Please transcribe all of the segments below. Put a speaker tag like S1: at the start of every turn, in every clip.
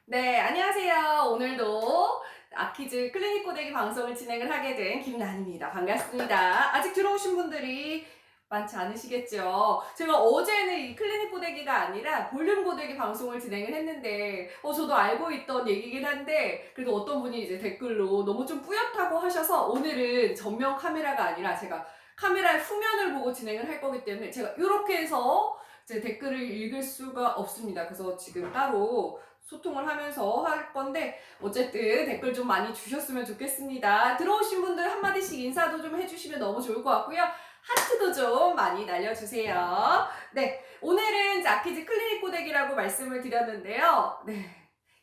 S1: 네, 안녕하세요. 오늘도 아키즈 클리닉 고데기 방송을 진행을 하게 된 김란입니다. 반갑습니다. 아직 들어오신 분들이 많지 않으시겠죠? 제가 어제는 이 클리닉 고데기가 아니라 볼륨 고데기 방송을 진행을 했는데, 저도 알고 있던 얘기긴 한데, 그래도 어떤 분이 이제 댓글로 너무 좀 뿌옇다고 하셔서 오늘은 전면 카메라가 아니라 제가 카메라의 후면을 보고 진행을 할 거기 때문에 제가 이렇게 해서 제 댓글을 읽을 수가 없습니다. 그래서 지금 따로 소통을 하면서 할 건데 어쨌든 댓글 좀 많이 주셨으면 좋겠습니다. 들어오신 분들 한마디씩 인사도 좀 해주시면 너무 좋을 것 같고요. 하트도 좀 많이 날려주세요. 네, 오늘은 이제 아키즈 클리닉 고데기라고 말씀을 드렸는데요. 네,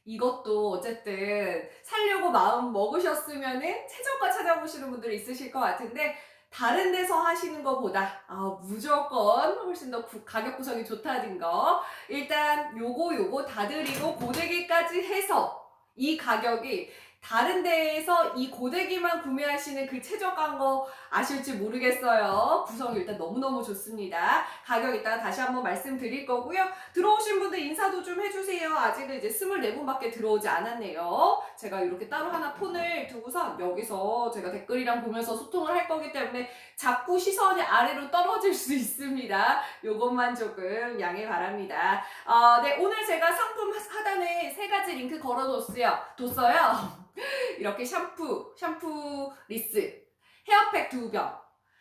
S1: 이것도 어쨌든 살려고 마음 먹으셨으면은 최저가 찾아보시는 분들이 있으실 것 같은데 다른 데서 하시는 것보다 무조건 훨씬 더 가격 구성이 좋다는 거. 일단 요거 다 드리고 고데기까지 해서 이 가격이 다른 데에서 이 고데기만 구매하시는 그 최저가인 거 아실지 모르겠어요. 구성이 일단 너무너무 좋습니다. 가격 이따가 다시 한번 말씀드릴 거고요. 들어오신 분들 인사도 좀 해주세요. 아직은 이제 24분밖에 들어오지 않았네요. 제가 이렇게 따로 하나 폰을 두고서 여기서 제가 댓글이랑 보면서 소통을 할 거기 때문에 자꾸 시선이 아래로 떨어질 수 있습니다. 요것만 조금 양해 바랍니다. 네, 오늘 제가 상품 하단에 세 가지 링크 뒀어요. 이렇게 샴푸 리스, 헤어팩 2병.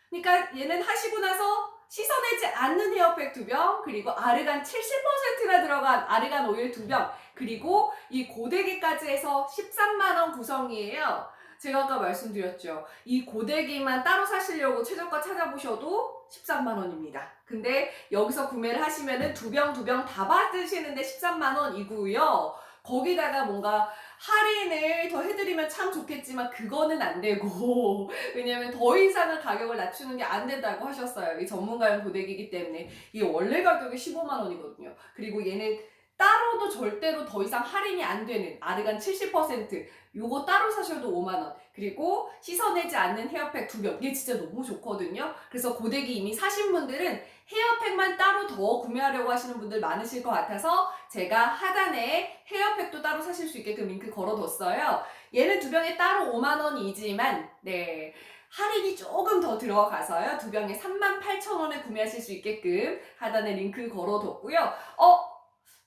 S1: 그러니까 얘는 하시고 나서 씻어내지 않는 헤어팩 2병, 그리고 아르간 70%나 들어간 아르간 오일 2병, 그리고 이 고데기까지 해서 13만원 구성이에요. 제가 아까 말씀드렸죠. 이 고데기만 따로 사시려고 최저가 찾아보셔도 13만원입니다. 근데 여기서 구매를 하시면은 2병 다 받으시는데 13만원이고요. 거기다가 뭔가 할인을 더 해드리면 참 좋겠지만 그거는 안 되고 왜냐면 더 이상은 가격을 낮추는 게 안 된다고 하셨어요. 이 전문가용 고데기이기 때문에 이게 원래 가격이 15만원이거든요. 그리고 얘는 따로도 절대로 더 이상 할인이 안 되는 아르간 70% 요거 따로 사셔도 5만원, 그리고 씻어내지 않는 헤어팩 2병, 이게 진짜 너무 좋거든요. 그래서 고데기 이미 사신 분들은 헤어팩만 따로 더 구매하려고 하시는 분들 많으실 것 같아서 제가 하단에 헤어팩도 따로 사실 수 있게끔 링크 걸어뒀어요. 얘는 2병에 따로 5만원이지만 네, 할인이 조금 더 들어가서요. 2병에 38,000원에 구매하실 수 있게끔 하단에 링크 걸어뒀고요.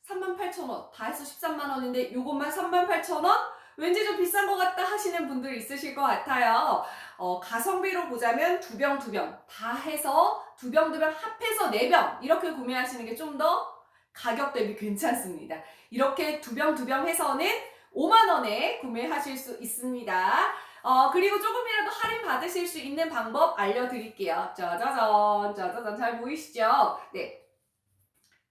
S1: 38,000원 다 해서 13만원인데 요것만 38,000원? 왠지 좀 비싼 것 같다 하시는 분들 있으실 것 같아요. 가성비로 보자면 2병 다 해서 2병 합해서 4병 이렇게 구매하시는 게 좀 더 가격 대비 괜찮습니다. 이렇게 2병 해서는 5만원에 구매하실 수 있습니다. 그리고 조금이라도 할인 받으실 수 있는 방법 알려드릴게요. 짜자잔 잘 보이시죠? 네,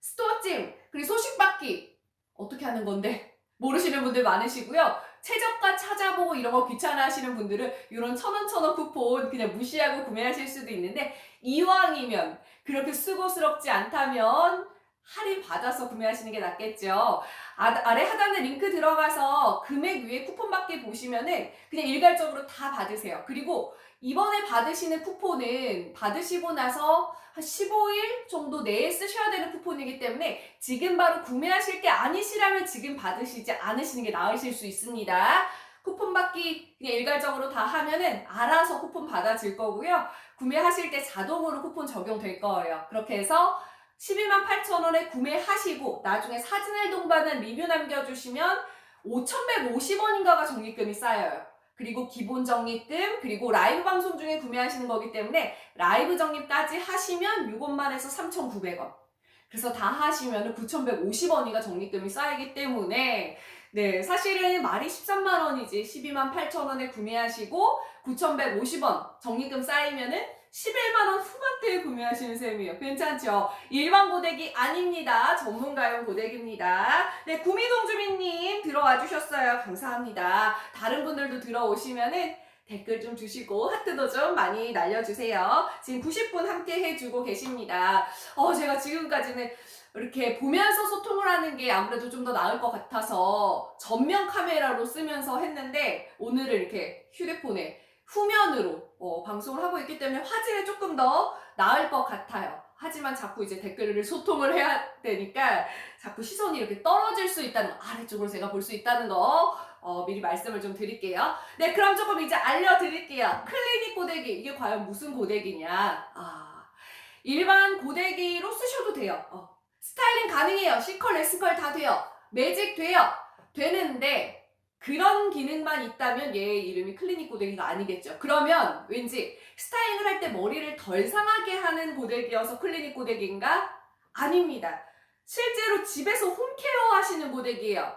S1: 스토어찜, 그리고 소식받기 어떻게 하는 건데 모르시는 분들 많으시고요. 최저가 찾아보고 이런 거 귀찮아 하시는 분들은 이런 1,000원 쿠폰 그냥 무시하고 구매하실 수도 있는데 이왕이면 그렇게 수고스럽지 않다면 할인 받아서 구매하시는 게 낫겠죠. 아래 하단에 링크 들어가서 금액 위에 쿠폰 받기 보시면은 그냥 일괄적으로 다 받으세요. 그리고 이번에 받으시는 쿠폰은 받으시고 나서 한 15일 정도 내에 쓰셔야 되는 쿠폰이기 때문에 지금 바로 구매하실 게 아니시라면 지금 받으시지 않으시는 게 나으실 수 있습니다. 쿠폰 받기 그냥 일괄적으로 다 하면은 알아서 쿠폰 받아질 거고요. 구매하실 때 자동으로 쿠폰 적용될 거예요. 그렇게 해서 128,000원에 구매하시고 나중에 사진을 동반한 리뷰 남겨주시면 5,150원인가가 적립금이 쌓여요. 그리고 기본 적립금, 그리고 라이브 방송 중에 구매하시는 거기 때문에 라이브 적립까지 하시면 이것만 해서 3,900원. 그래서 다 하시면 9,150원이가 적립금이 쌓이기 때문에 네, 사실은 말이 13만원이지 128,000원에 구매하시고 9,150원 적립금 쌓이면은 11만원 후반대에 구매하시는 셈이에요. 괜찮죠? 일반 고데기 아닙니다. 전문가용 고데기입니다. 네, 구미동 주민님 들어와 주셨어요. 감사합니다. 다른 분들도 들어오시면은 댓글 좀 주시고 하트도 좀 많이 날려주세요. 지금 90분 함께 해주고 계십니다. 제가 지금까지는 이렇게 보면서 소통을 하는 게 아무래도 좀 더 나을 것 같아서 전면 카메라로 쓰면서 했는데 오늘은 이렇게 휴대폰에 후면으로 방송을 하고 있기 때문에 화질이 조금 더 나을 것 같아요. 하지만 자꾸 이제 댓글을 소통을 해야 되니까 자꾸 시선이 이렇게 떨어질 수 있다는 거, 아래쪽으로 제가 볼 수 있다는 거 미리 말씀을 좀 드릴게요. 네, 그럼 조금 이제 알려드릴게요. 클리닉 고데기, 이게 과연 무슨 고데기냐? 일반 고데기로 쓰셔도 돼요. 스타일링 가능해요. C컬, S컬 다 돼요. 매직 돼요. 되는데 그런 기능만 있다면 얘 이름이 클리닉 고데기가 아니겠죠. 그러면 왠지 스타일링을 할 때 머리를 덜 상하게 하는 고데기여서 클리닉 고데기인가? 아닙니다. 실제로 집에서 홈케어 하시는 고데기예요.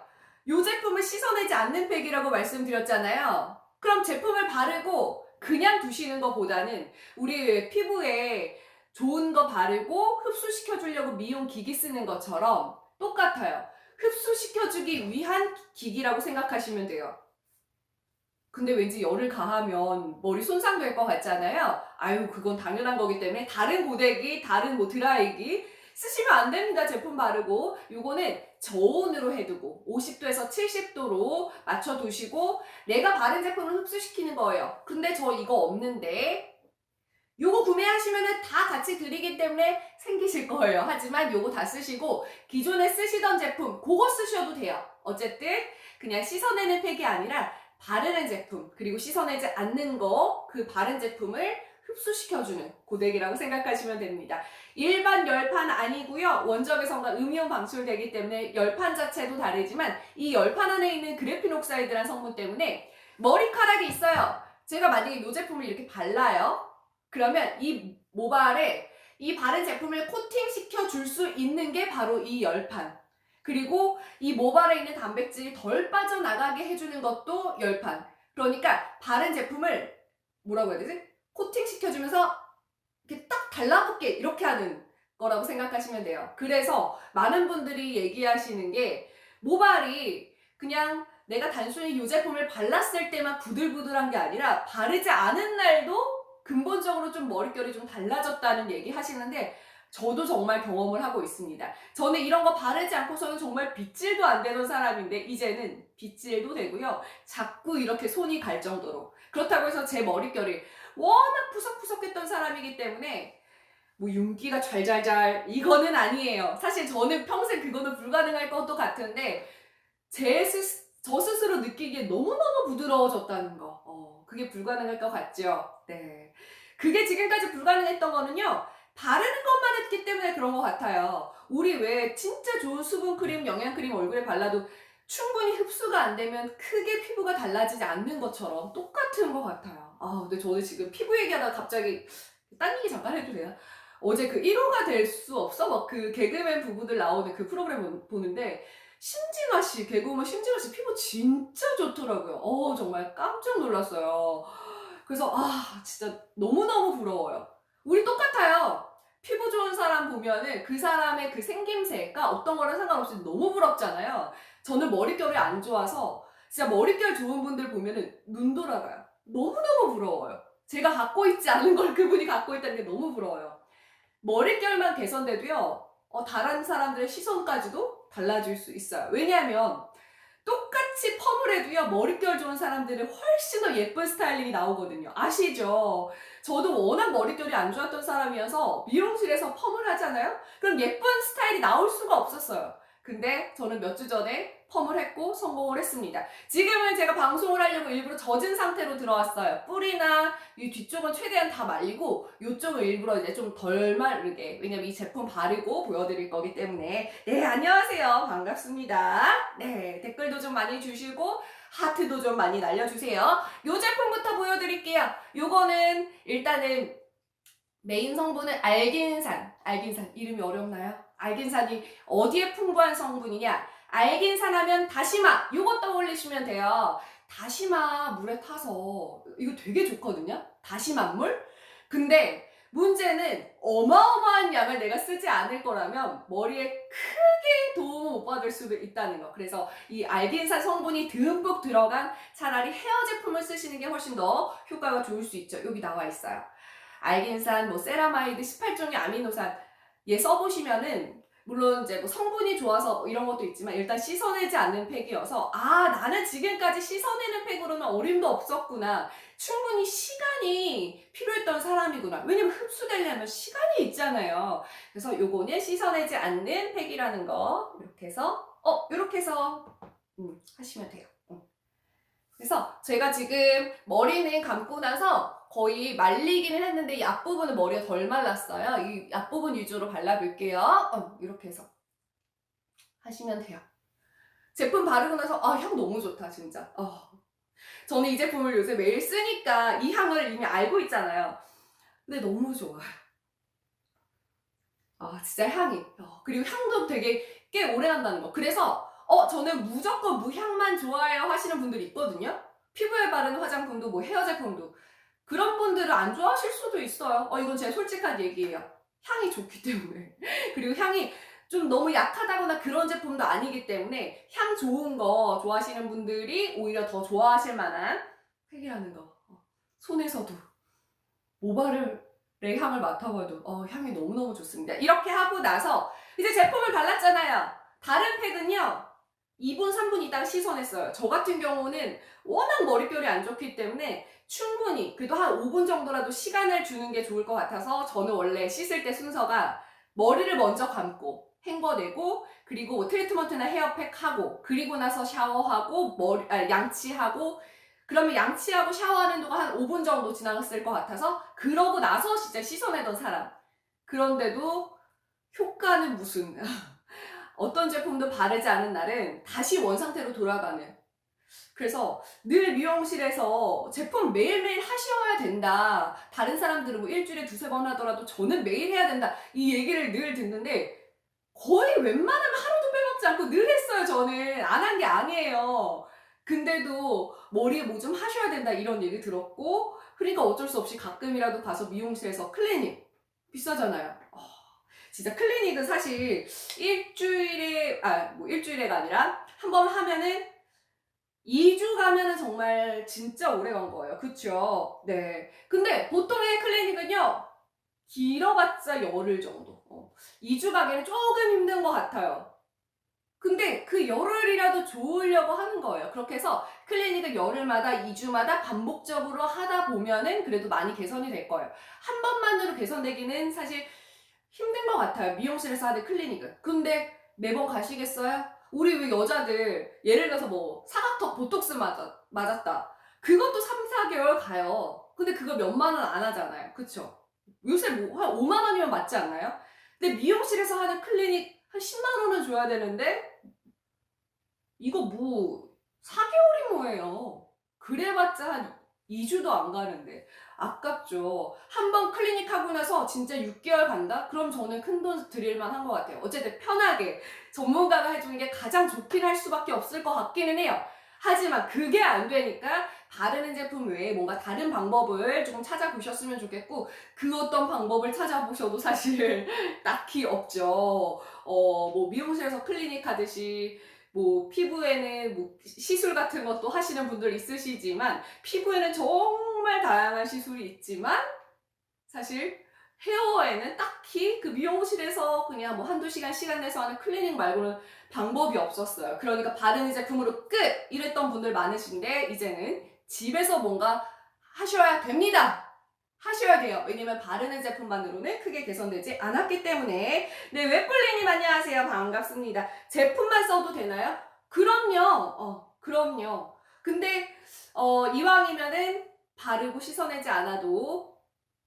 S1: 이 제품을 씻어내지 않는 팩이라고 말씀드렸잖아요. 그럼 제품을 바르고 그냥 두시는 것보다는 우리 피부에 좋은 거 바르고 흡수시켜 주려고 미용 기기 쓰는 것처럼 똑같아요. 흡수시켜주기 위한 기기라고 생각하시면 돼요. 근데 왠지 열을 가하면 머리 손상될 것 같잖아요. 아유, 그건 당연한 거기 때문에 다른 고데기, 다른 뭐 드라이기 쓰시면 안 됩니다. 제품 바르고. 요거는 저온으로 해두고 50도에서 70도로 맞춰두시고 내가 바른 제품을 흡수시키는 거예요. 근데 저 이거 없는데 요거 구매하시면은 다 같이 드리기 때문에 생기실 거예요. 하지만 요거 다 쓰시고 기존에 쓰시던 제품 그거 쓰셔도 돼요. 어쨌든 그냥 씻어내는 팩이 아니라 바르는 제품, 그리고 씻어내지 않는 거, 그 바른 제품을 흡수시켜주는 고데기라고 생각하시면 됩니다. 일반 열판 아니고요. 원적외선과 음이온 방출되기 때문에 열판 자체도 다르지만 이 열판 안에 있는 그래핀옥사이드라는 성분 때문에 머리카락이 있어요. 제가 만약에 이 제품을 이렇게 발라요. 그러면 이 모발에 이 바른 제품을 코팅시켜 줄 수 있는 게 바로 이 열판. 그리고 이 모발에 있는 단백질이 덜 빠져나가게 해주는 것도 열판. 그러니까 바른 제품을 뭐라고 해야 되지? 코팅시켜주면서 이렇게 딱 달라붙게 이렇게 하는 거라고 생각하시면 돼요. 그래서 많은 분들이 얘기하시는 게 모발이 그냥 내가 단순히 이 제품을 발랐을 때만 부들부들한 게 아니라 바르지 않은 날도 근본적으로 좀 머릿결이 좀 달라졌다는 얘기 하시는데 저도 정말 경험을 하고 있습니다. 저는 이런 거 바르지 않고서는 정말 빗질도 안 되는 사람인데 이제는 빗질도 되고요. 자꾸 이렇게 손이 갈 정도로. 그렇다고 해서 제 머릿결이 워낙 푸석푸석했던 사람이기 때문에 뭐 윤기가 잘잘잘 이거는 아니에요. 사실 저는 평생 그거는 불가능할 것도 같은데 저 스스로 느끼기에 너무너무 부드러워졌다는 거. 그게 불가능할 것 같죠? 네. 그게 지금까지 불가능했던 거는요. 바르는 것만 했기 때문에 그런 것 같아요. 우리 왜 진짜 좋은 수분크림, 영양크림 얼굴에 발라도 충분히 흡수가 안 되면 크게 피부가 달라지지 않는 것처럼 똑같은 것 같아요. 근데 저는 지금 피부 얘기하다가 갑자기 딴 얘기 잠깐 해도 되나? 어제 그 1호가 될 수 없어? 막 그 개그맨 부부들 나오는 그 프로그램 보는데 심진아 씨, 개그우먼 심진아 씨 피부 진짜 좋더라고요. 정말 깜짝 놀랐어요. 그래서 진짜 너무너무 부러워요. 우리 똑같아요. 피부 좋은 사람 보면은 그 사람의 그 생김새가 어떤 거랑 상관없이 너무 부럽잖아요. 저는 머릿결이 안 좋아서 진짜 머릿결 좋은 분들 보면은 눈 돌아가요. 너무너무 부러워요. 제가 갖고 있지 않은 걸 그분이 갖고 있다는 게 너무 부러워요. 머릿결만 개선돼도요. 다른 사람들의 시선까지도 달라질 수 있어요. 왜냐하면 똑같이 펌을 해도요. 머릿결 좋은 사람들은 훨씬 더 예쁜 스타일링이 나오거든요. 아시죠? 저도 워낙 머릿결이 안 좋았던 사람이어서 미용실에서 펌을 하잖아요? 그럼 예쁜 스타일이 나올 수가 없었어요. 근데 저는 몇 주 전에 펌을 했고 성공을 했습니다. 지금은 제가 방송을 하려고 일부러 젖은 상태로 들어왔어요. 뿌리나 이 뒤쪽은 최대한 다 말리고 이쪽은 일부러 이제 좀 덜 마르게, 왜냐면 이 제품 바르고 보여드릴 거기 때문에. 네, 안녕하세요. 반갑습니다. 네, 댓글도 좀 많이 주시고 하트도 좀 많이 날려주세요. 이 제품부터 보여드릴게요. 요거는 일단은 메인 성분은 알긴산 이름이 어렵나요? 알긴산이 어디에 풍부한 성분이냐? 알긴산 하면 다시마, 요거 떠올리시면 돼요. 다시마 물에 타서 이거 되게 좋거든요. 다시마물. 근데 문제는 어마어마한 양을 내가 쓰지 않을 거라면 머리에 크게 도움을 못 받을 수도 있다는 거. 그래서 이 알긴산 성분이 듬뿍 들어간 차라리 헤어 제품을 쓰시는 게 훨씬 더 효과가 좋을 수 있죠. 여기 나와 있어요. 알긴산, 세라마이드, 18종의 아미노산 얘 써보시면은 물론 이제 뭐 성분이 좋아서 뭐 이런 것도 있지만 일단 씻어내지 않는 팩이어서 아, 나는 지금까지 씻어내는 팩으로는 어림도 없었구나. 충분히 시간이 필요했던 사람이구나. 왜냐면 흡수되려면 시간이 있잖아요. 그래서 요거는 씻어내지 않는 팩이라는 거 이렇게 해서 하시면 돼요. 그래서 제가 지금 머리는 감고 나서 거의 말리기는 했는데 이 앞부분은 머리가 덜 말랐어요. 이 앞부분 위주로 발라볼게요. 이렇게 해서 하시면 돼요. 제품 바르고 나서 향 너무 좋다 진짜. 저는 이 제품을 요새 매일 쓰니까 이 향을 이미 알고 있잖아요. 근데 너무 좋아요. 진짜 향이. 그리고 향도 되게 꽤 오래 간다는 거. 그래서 저는 무조건 무향만 좋아해요 하시는 분들이 있거든요. 피부에 바르는 화장품도 뭐 헤어 제품도. 그런 분들은 안 좋아하실 수도 있어요. 이건 제 솔직한 얘기예요. 향이 좋기 때문에. 그리고 향이 좀 너무 약하다거나 그런 제품도 아니기 때문에 향 좋은 거 좋아하시는 분들이 오히려 더 좋아하실 만한 팩이라는 거. 손에서도 모발의 향을 맡아봐도 향이 너무너무 좋습니다. 이렇게 하고 나서 이제 제품을 발랐잖아요. 다른 팩은요 2분 3분 있다가 씻어냈어요. 저 같은 경우는 워낙 머릿결이 안 좋기 때문에 충분히 그래도 한 5분 정도라도 시간을 주는 게 좋을 것 같아서 저는 원래 씻을 때 순서가 머리를 먼저 감고 헹궈내고 그리고 뭐 트리트먼트나 헤어팩 하고 그리고 나서 샤워하고 양치하고 그러면 양치하고 샤워하는 동안 한 5분 정도 지나갔을 것 같아서 그러고 나서 진짜 씻어내던 사람. 그런데도 효과는 무슨 어떤 제품도 바르지 않은 날은 다시 원상태로 돌아가는. 그래서 늘 미용실에서 제품 매일매일 하셔야 된다. 다른 사람들은 뭐 일주일에 두세 번 하더라도 저는 매일 해야 된다. 이 얘기를 늘 듣는데 거의 웬만하면 하루도 빼먹지 않고 늘 했어요. 저는 안 한 게 아니에요. 근데도 머리에 뭐 좀 하셔야 된다 이런 얘기 들었고 그러니까 어쩔 수 없이 가끔이라도 가서 미용실에서 클리닉 비싸잖아요. 진짜 클리닉은 사실 일주일에가 아니라 한 번 하면은 2주 가면은 정말 진짜 오래 간 거예요. 그쵸? 네. 근데 보통의 클리닉은요, 길어봤자 열흘 정도. 2주 가기는 조금 힘든 것 같아요. 근데 그 열흘이라도 좋으려고 하는 거예요. 그렇게 해서 클리닉을 열흘마다 2주마다 반복적으로 하다 보면은 그래도 많이 개선이 될 거예요. 한 번만으로 개선되기는 사실 힘든 것 같아요. 미용실에서 하는 클리닉은. 근데 매번 가시겠어요? 우리 왜 여자들 예를 들어서 뭐 사각턱 보톡스 맞았다. 그것도 3, 4개월 가요. 근데 그거 몇만 원 안 하잖아요. 그쵸? 요새 뭐 한 5만 원이면 맞지 않나요? 근데 미용실에서 하는 클리닉 한 10만 원은 줘야 되는데 이거 뭐 4개월이 뭐예요. 그래봤자 한 2주도 안 가는데 아깝죠. 한 번 클리닉 하고 나서 진짜 6개월 간다? 그럼 저는 큰돈 드릴만 한 것 같아요. 어쨌든 편하게 전문가가 해주는 게 가장 좋긴 할 수밖에 없을 것 같기는 해요. 하지만 그게 안 되니까 바르는 제품 외에 뭔가 다른 방법을 조금 찾아보셨으면 좋겠고 그 어떤 방법을 찾아보셔도 사실 딱히 없죠. 뭐 미용실에서 클리닉 하듯이 뭐 피부에는 뭐 시술 같은 것도 하시는 분들 있으시지만 피부에는 정말 다양한 시술이 있지만 사실 헤어에는 딱히 그 미용실에서 그냥 뭐 한두 시간 시간 내서 하는 클리닉 말고는 방법이 없었어요. 그러니까 바르는 제품으로 끝! 이랬던 분들 많으신데 이제는 집에서 뭔가 하셔야 됩니다. 하셔야 돼요. 왜냐면 바르는 제품만으로는 크게 개선되지 않았기 때문에. 네, 웹블리님 안녕하세요. 반갑습니다. 제품만 써도 되나요? 그럼요. 그럼요. 근데 이왕이면은 바르고 씻어내지 않아도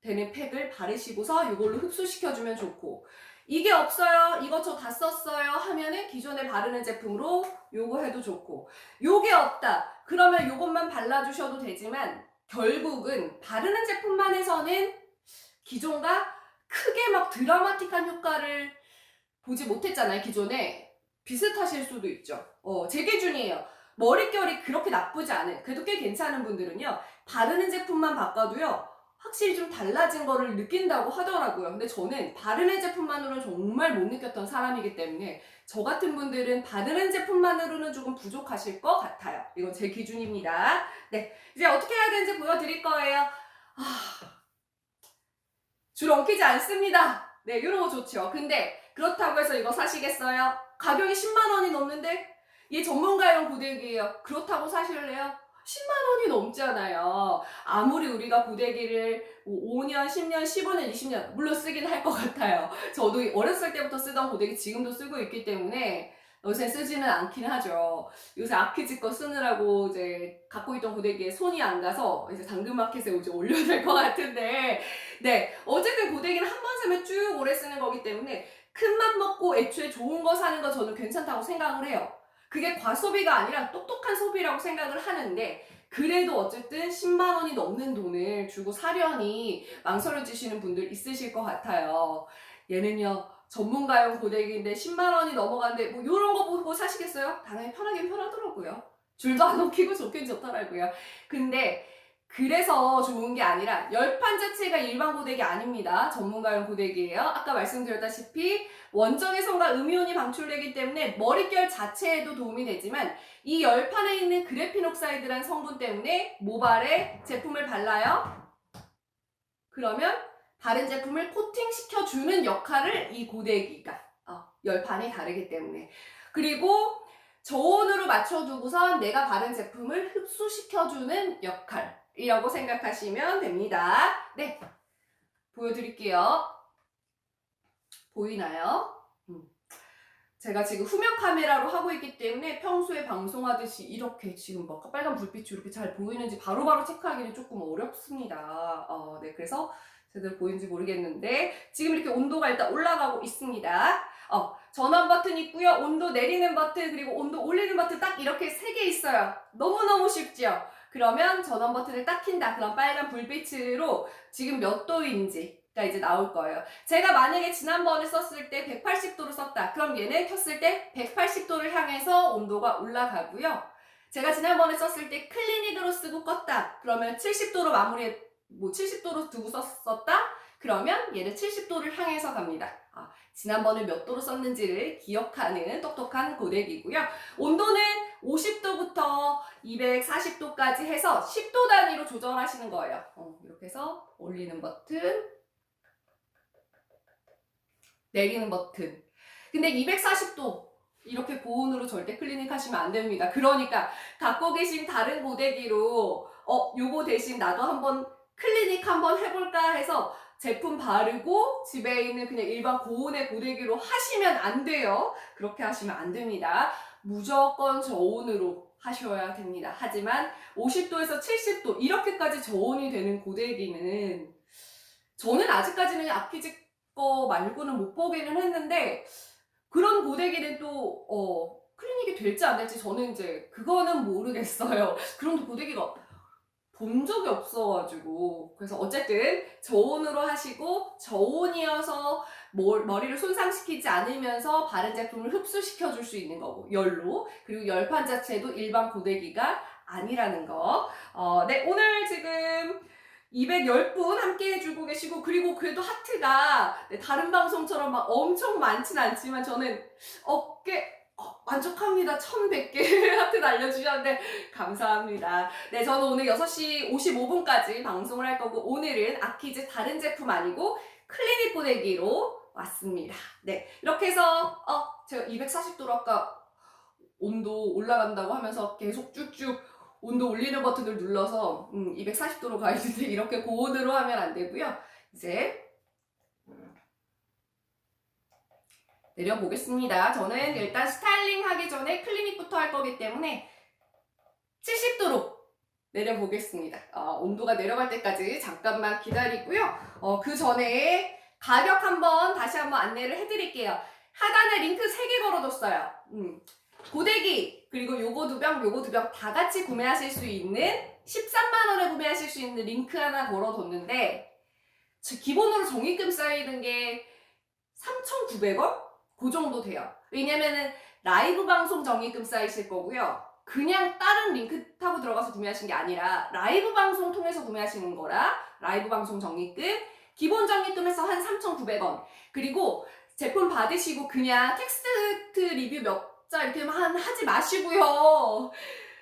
S1: 되는 팩을 바르시고서 이걸로 흡수시켜주면 좋고 이게 없어요. 이거 저 다 썼어요. 하면은 기존에 바르는 제품으로 요거 해도 좋고 요게 없다. 그러면 요것만 발라주셔도 되지만 결국은 바르는 제품만 해서는 기존과 크게 막 드라마틱한 효과를 보지 못했잖아요. 기존에 비슷하실 수도 있죠. 제 기준이에요. 머릿결이 그렇게 나쁘지 않은 그래도 꽤 괜찮은 분들은요. 바르는 제품만 바꿔도요. 확실히 좀 달라진 거를 느낀다고 하더라고요. 근데 저는 바르는 제품만으로는 정말 못 느꼈던 사람이기 때문에 저 같은 분들은 바르는 제품만으로는 조금 부족하실 것 같아요. 이건 제 기준입니다. 네, 이제 어떻게 해야 되는지 보여드릴 거예요. 줄 엉키지 않습니다. 네, 이런 거 좋죠. 근데 그렇다고 해서 이거 사시겠어요? 가격이 10만 원이 넘는데 얘 전문가용 고데기예요. 그렇다고 사실래요? 10만 원이 넘잖아요. 아무리 우리가 고데기를 5년, 10년, 15년, 20년 물론 쓰긴 할 것 같아요. 저도 어렸을 때부터 쓰던 고데기 지금도 쓰고 있기 때문에 요새 쓰지는 않긴 하죠. 요새 아키즈 거 쓰느라고 이제 갖고 있던 고데기에 손이 안 가서 이제 당근마켓에 이제 올려야 될 것 같은데, 네, 어쨌든 고데기는 한 번 사면 쭉 오래 쓰는 거기 때문에 큰 맘 먹고 애초에 좋은 거 사는 거 저는 괜찮다고 생각을 해요. 그게 과소비가 아니라 똑똑한 소비라고 생각을 하는데, 그래도 어쨌든 10만 원이 넘는 돈을 주고 사려니 망설여지시는 분들 있으실 것 같아요. 얘는요, 전문가용 고데기인데 10만 원이 넘어가는데 뭐 이런 거 보고 사시겠어요? 당연히 편하긴 편하더라고요. 줄도 안 넘기고 좋긴 좋더라고요. 근데 그래서 좋은 게 아니라 열판 자체가 일반 고데기 아닙니다. 전문가용 고데기예요. 아까 말씀드렸다시피 원적외선과 음이온이 방출되기 때문에 머릿결 자체에도 도움이 되지만 이 열판에 있는 그래핀옥사이드라는 성분 때문에 모발에 제품을 발라요. 그러면 다른 제품을 코팅시켜주는 역할을 이 고데기가 열판이 다르기 때문에, 그리고 저온으로 맞춰두고선 내가 바른 제품을 흡수시켜주는 역할이라고 생각하시면 됩니다. 네, 보여드릴게요. 보이나요? 제가 지금 후면 카메라로 하고 있기 때문에 평소에 방송하듯이 이렇게 지금 막 빨간 불빛이 이렇게 잘 보이는지 바로바로 체크하기는 조금 어렵습니다. 네, 그래서 제대로 보이는지 모르겠는데 지금 이렇게 온도가 일단 올라가고 있습니다. 전원 버튼 있고요. 온도 내리는 버튼, 그리고 온도 올리는 버튼 딱 이렇게 3개 있어요. 너무너무 쉽죠? 그러면 전원 버튼을 딱 킨다. 그럼 빨간 불빛으로 지금 몇 도인지가 이제 나올 거예요. 제가 만약에 지난번에 썼을 때 180도로 썼다. 그럼 얘는 켰을 때 180도를 향해서 온도가 올라가고요. 제가 지난번에 썼을 때 클리닉으로 쓰고 껐다. 그러면 70도로 마무리해, 70도로 두고 썼다? 그러면 얘는 70도를 향해서 갑니다. 지난번에 몇 도로 썼는지를 기억하는 똑똑한 고데기고요. 온도는 50도부터 240도까지 해서 10도 단위로 조절하시는 거예요. 이렇게 해서 올리는 버튼, 내리는 버튼. 근데 240도 이렇게 고온으로 절대 클리닉 하시면 안 됩니다. 그러니까 갖고 계신 다른 고데기로 요거 대신 나도 한번 클리닉 한번 해볼까 해서 제품 바르고 집에 있는 그냥 일반 고온의 고데기로 하시면 안 돼요. 그렇게 하시면 안 됩니다. 무조건 저온으로 하셔야 됩니다. 하지만 50도에서 70도 이렇게까지 저온이 되는 고데기는 저는 아직까지는 아키즈 거 말고는 못 보기는 했는데, 그런 고데기는 또 클리닉이 될지 안 될지 저는 이제 그거는 모르겠어요. 그런 고데기가 본 적이 없어가지고. 그래서 어쨌든 저온으로 하시고 저온이어서 머리를 손상시키지 않으면서 바른 제품을 흡수시켜 줄 수 있는 거고, 열로. 그리고 열판 자체도 일반 고데기가 아니라는 거. 네, 오늘 지금 210분 함께 해주고 계시고, 그리고 그래도 하트가 다른 방송처럼 막 엄청 많진 않지만 저는 만족합니다. 1100개 하트 날려주셨는데 감사합니다. 네, 저는 오늘 6시 55분까지 방송을 할 거고, 오늘은 아키즈 다른 제품 아니고 클리닉 고데기로 왔습니다. 네, 이렇게 해서 제가 240도로 아까 온도 올라간다고 하면서 계속 쭉쭉 온도 올리는 버튼을 눌러서 240도로 가 있는데 이렇게 고온으로 하면 안 되고요. 이제 내려보겠습니다. 저는 일단 스타일링 하기 전에 클리닉부터 할 거기 때문에 70도로 내려보겠습니다. 온도가 내려갈 때까지 잠깐만 기다리고요. 그 전에 가격 다시 한번 안내를 해드릴게요. 하단에 링크 3개 걸어뒀어요. 고데기, 그리고 요거 2병, 요거 2병 다 같이 구매하실 수 있는 13만원에 구매하실 수 있는 링크 하나 걸어뒀는데, 기본으로 적립금 쌓이는 게 3,900원? 그 정도 돼요. 왜냐면은 라이브 방송 적립금 쌓이실 거고요. 그냥 다른 링크 타고 들어가서 구매하신 게 아니라 라이브 방송 통해서 구매하시는 거라 라이브 방송 적립금, 기본 적립금에서 한 3,900원. 그리고 제품 받으시고 그냥 텍스트 리뷰 몇 자 이렇게만 하지 마시고요.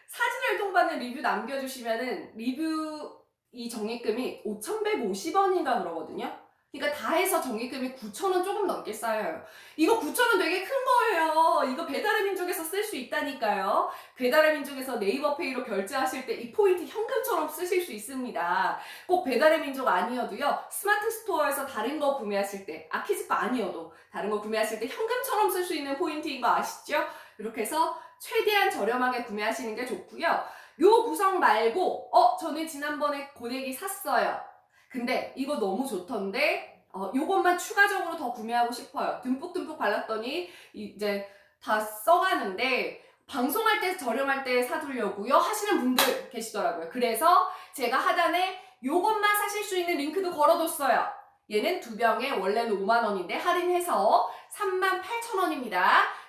S1: 사진을 통받는 리뷰 남겨주시면은 리뷰 이 적립금이 5,150원인가 그러거든요. 그러니까 다 해서 정기금이 9,000원 조금 넘게 쌓여요. 이거 9,000원 되게 큰 거예요. 이거 배달의 민족에서 쓸 수 있다니까요. 배달의 민족에서 네이버페이로 결제하실 때 이 포인트 현금처럼 쓰실 수 있습니다. 꼭 배달의 민족 아니어도요. 스마트 스토어에서 다른 거 구매하실 때, 아키즈 거 아니어도 다른 거 구매하실 때 현금처럼 쓸 수 있는 포인트인 거 아시죠? 이렇게 해서 최대한 저렴하게 구매하시는 게 좋고요. 요 구성 말고 저는 지난번에 고데기 샀어요. 근데 이거 너무 좋던데 요것만 추가적으로 더 구매하고 싶어요. 듬뿍듬뿍 발랐더니 이제 다 써가는데 방송할 때 저렴할 때 사두려고요 하시는 분들 계시더라고요. 그래서 제가 하단에 요것만 사실 수 있는 링크도 걸어뒀어요. 얘는 2병에 원래는 5만원인데 할인해서 38,000원입니다.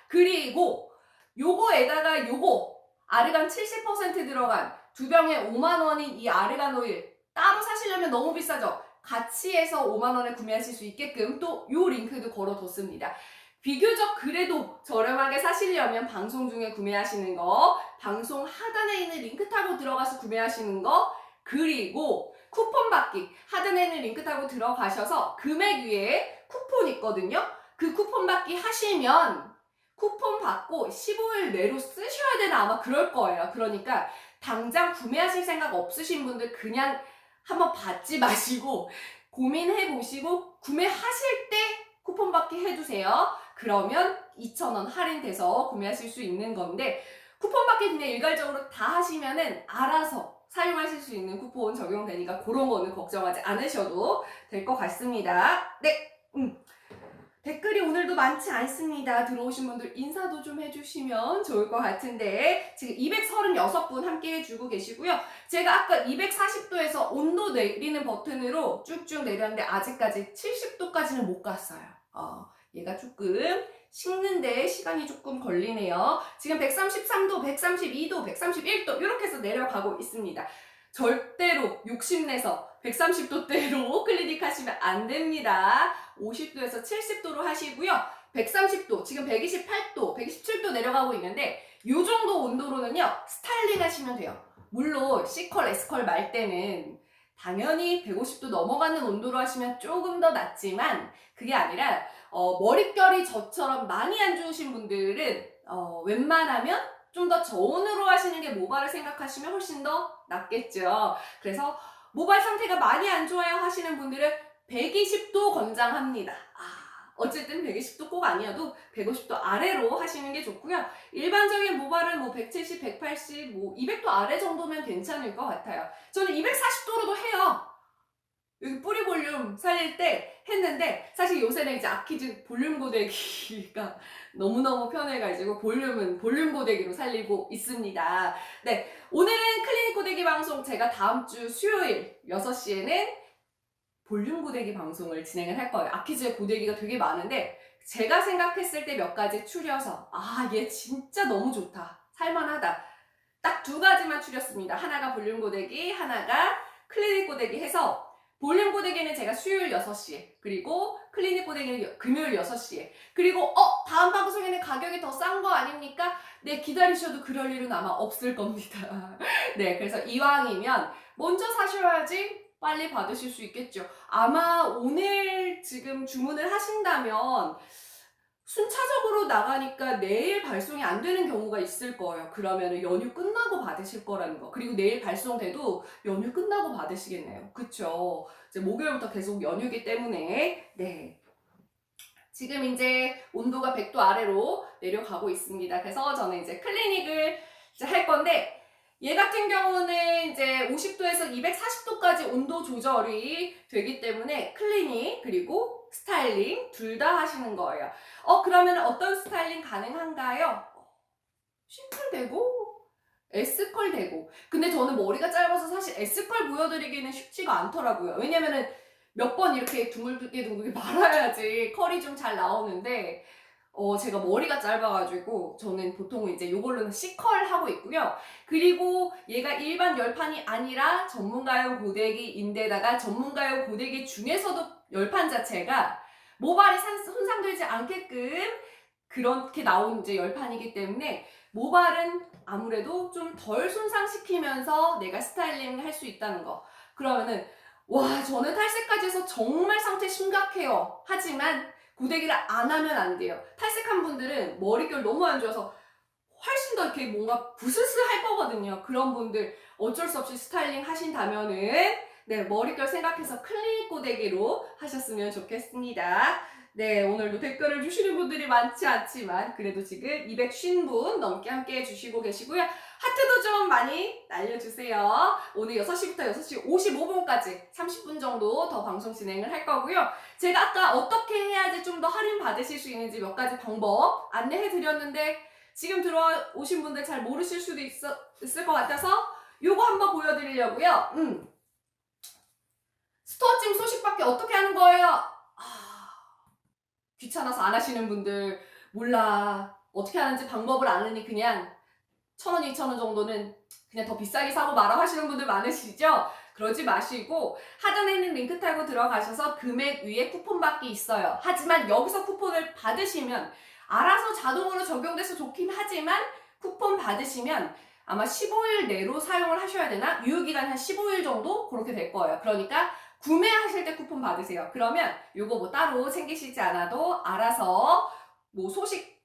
S1: 그리고 요거에다가 요거 아르간 70% 들어간 2병에 5만원인 이 아르간 오일 따로 사시려면 너무 비싸죠? 같이 해서 5만원에 구매하실 수 있게끔 또 요 링크도 걸어뒀습니다. 비교적 그래도 저렴하게 사시려면 방송 중에 구매하시는 거, 방송 하단에 있는 링크 타고 들어가서 구매하시는 거, 그리고 쿠폰 받기 하단에 있는 링크 타고 들어가셔서 금액 위에 쿠폰 있거든요. 그 쿠폰 받기 하시면 쿠폰 받고 15일 내로 쓰셔야 되나 아마 그럴 거예요. 그러니까 당장 구매하실 생각 없으신 분들 그냥 한번 받지 마시고 고민해 보시고 구매하실 때 쿠폰 받기 해두세요. 그러면 2,000원 할인돼서 구매하실 수 있는 건데 쿠폰 받기 그냥 일괄적으로 다 하시면은 알아서 사용하실 수 있는 쿠폰 적용되니까 그런 거는 걱정하지 않으셔도 될 것 같습니다. 네, 댓글이 오늘도 많지 않습니다. 들어오신 분들 인사도 좀 해주시면 좋을 것 같은데 지금 236분 함께 해주고 계시고요. 제가 아까 240도에서 온도 내리는 버튼으로 쭉쭉 내렸는데 아직까지 70도까지는 못 갔어요. 얘가 조금 식는데 시간이 조금 걸리네요. 지금 133도, 132도, 131도 이렇게 해서 내려가고 있습니다. 절대로 욕심내서 130도대로 클리닉 하시면 안 됩니다. 50도에서 70도로 하시고요. 130도, 지금 128도, 127도 내려가고 있는데 이 정도 온도로는요. 스타일링 하시면 돼요. 물론 C컬, S컬 말 때는 당연히 150도 넘어가는 온도로 하시면 조금 더 낫지만 그게 아니라 머릿결이 저처럼 많이 안 좋으신 분들은 웬만하면 좀 더 저온으로 하시는 게 모발을 생각하시면 훨씬 더 낫겠죠. 그래서 모발 상태가 많이 안 좋아요 하시는 분들은 120도 권장합니다. 어쨌든 120도 꼭 아니어도 150도 아래로 하시는 게 좋고요. 일반적인 모발은 뭐 170, 180, 뭐 200도 아래 정도면 괜찮을 것 같아요. 저는 240도로도 해요. 여기 뿌리 볼륨 살릴 때 했는데 사실 요새는 이제 아키즈 볼륨 고데기가 너무너무 편해가지고 볼륨은 볼륨 고데기로 살리고 있습니다. 네, 오늘은 클리닉 고데기 방송 제가 다음 주 수요일 6시에는 볼륨 고데기 방송을 진행을 할 거예요. 아키즈의 고데기가 되게 많은데 제가 생각했을 때 몇 가지 추려서 얘 진짜 너무 좋다. 살만하다. 딱 2가지만 추렸습니다. 하나가 볼륨 고데기, 하나가 클리닉 고데기 해서 볼륨 고데기는 제가 수요일 6시에 그리고 클리닉 고데기는 금요일 6시에 그리고 다음 방송에는 가격이 더 싼 거 아닙니까? 네, 기다리셔도 그럴 일은 아마 없을 겁니다. 네, 그래서 이왕이면 먼저 사셔야지 빨리 받으실 수 있겠죠. 아마 오늘 지금 주문을 하신다면 순차적으로 나가니까 내일 발송이 안 되는 경우가 있을 거예요. 그러면 연휴 끝나고 받으실 거라는 거. 그리고 내일 발송돼도 연휴 끝나고 받으시겠네요. 그쵸? 이제 목요일부터 계속 연휴기 때문에 네. 지금 이제 온도가 100도 아래로 내려가고 있습니다. 그래서 저는 이제 클리닉을 이제 할 건데 얘 같은 경우는 이제 50도에서 240도까지 온도 조절이 되기 때문에 클리닉 그리고 스타일링 둘 다 하시는 거예요. 그러면 어떤 스타일링 가능한가요? C컬 되고 S컬 되고 근데 저는 머리가 짧아서 사실 S컬 보여드리기는 쉽지가 않더라고요. 왜냐면은 몇 번 이렇게 둥글게 말아야지 컬이 좀 잘 나오는데 제가 머리가 짧아가지고 저는 보통 이제 요걸로는 C컬 하고 있고요. 그리고 얘가 일반 열판이 아니라 전문가용 고데기인데다가 전문가용 고데기 중에서도 열판 자체가 모발이 손상되지 않게끔 그렇게 나온 이제 열판이기 때문에 모발은 아무래도 좀 덜 손상시키면서 내가 스타일링 할 수 있다는 거. 그러면은 와, 저는 탈색까지 해서 정말 상태 심각해요. 하지만 고데기를 안 하면 안 돼요. 탈색한 분들은 머릿결 너무 안 좋아서 훨씬 더 이렇게 뭔가 부스스할 거거든요. 그런 분들 어쩔 수 없이 스타일링 하신다면은 네, 머릿결 생각해서 클리닉 고데기로 하셨으면 좋겠습니다. 네, 오늘도 댓글을 주시는 분들이 많지 않지만 그래도 지금 250분 넘게 함께 해주시고 계시고요. 하트도 좀 많이 날려주세요. 오늘 6시부터 6시 55분까지 30분 정도 더 방송 진행을 할 거고요. 제가 아까 어떻게 해야지 좀 더 할인 받으실 수 있는지 몇 가지 방법 안내해 드렸는데 지금 들어오신 분들 잘 모르실 수도 있을 것 같아서 요거 한번 보여드리려고요. 스토어찜 소식밖에 어떻게 하는 거예요? 귀찮아서 안 하시는 분들, 몰라 어떻게 하는지 방법을 아느니 그냥 1,000원, 2,000원 정도는 그냥 더 비싸게 사고 말아 하시는 분들 많으시죠? 그러지 마시고 하단에 있는 링크 타고 들어가셔서 금액 위에 쿠폰 받기 있어요. 하지만 여기서 쿠폰을 받으시면 알아서 자동으로 적용돼서 좋긴 하지만 쿠폰 받으시면 아마 15일 내로 사용을 하셔야 되나? 유효기간 한 15일 정도 그렇게 될 거예요. 그러니까 구매하실 때 쿠폰 받으세요. 그러면 요거 뭐 따로 챙기시지 않아도 알아서 뭐 소식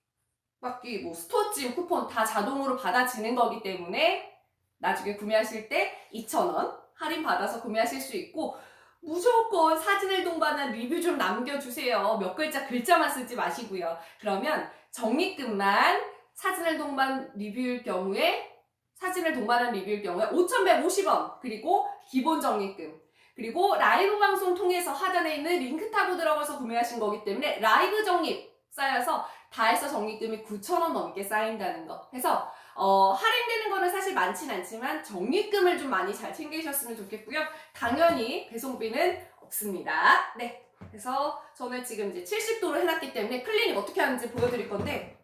S1: 받기, 뭐 스토어찜 쿠폰 다 자동으로 받아지는 거기 때문에 나중에 구매하실 때 2,000원 할인 받아서 구매하실 수 있고 무조건 사진을 동반한 리뷰 좀 남겨주세요. 몇 글자만 쓰지 마시고요. 그러면 적립금만 사진을 동반한 리뷰일 경우에 5,150원 그리고 기본 적립금 그리고 라이브 방송 통해서 하단에 있는 링크 타고 들어가서 구매하신 거기 때문에 라이브 적립 쌓여서 다 해서 적립금이 9,000원 넘게 쌓인다는 거. 그래서 할인되는 거는 사실 많진 않지만 적립금을 좀 많이 잘 챙기셨으면 좋겠고요. 당연히 배송비는 없습니다. 네. 그래서 저는 지금 이제 70도로 해놨기 때문에 클리닉 어떻게 하는지 보여드릴 건데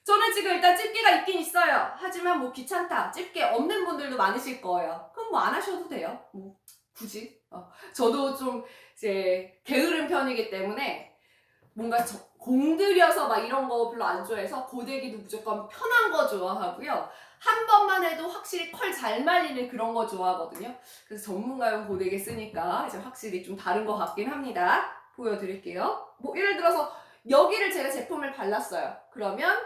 S1: 저는 지금 일단 집게가 있긴 있어요. 하지만 뭐 귀찮다. 집게 없는 분들도 많으실 거예요. 그럼 뭐 안 하셔도 돼요. 뭐 굳이. 저도 좀 이제 게으른 편이기 때문에 뭔가 공들여서 막 이런 거 별로 안 좋아해서 고데기도 무조건 편한 거 좋아하고요. 한 번만 해도 확실히 컬 잘 말리는 그런 거 좋아하거든요. 그래서 전문가용 고데기 쓰니까 이제 확실히 좀 다른 것 같긴 합니다. 보여드릴게요. 뭐 예를 들어서 여기를 제가 제품을 발랐어요. 그러면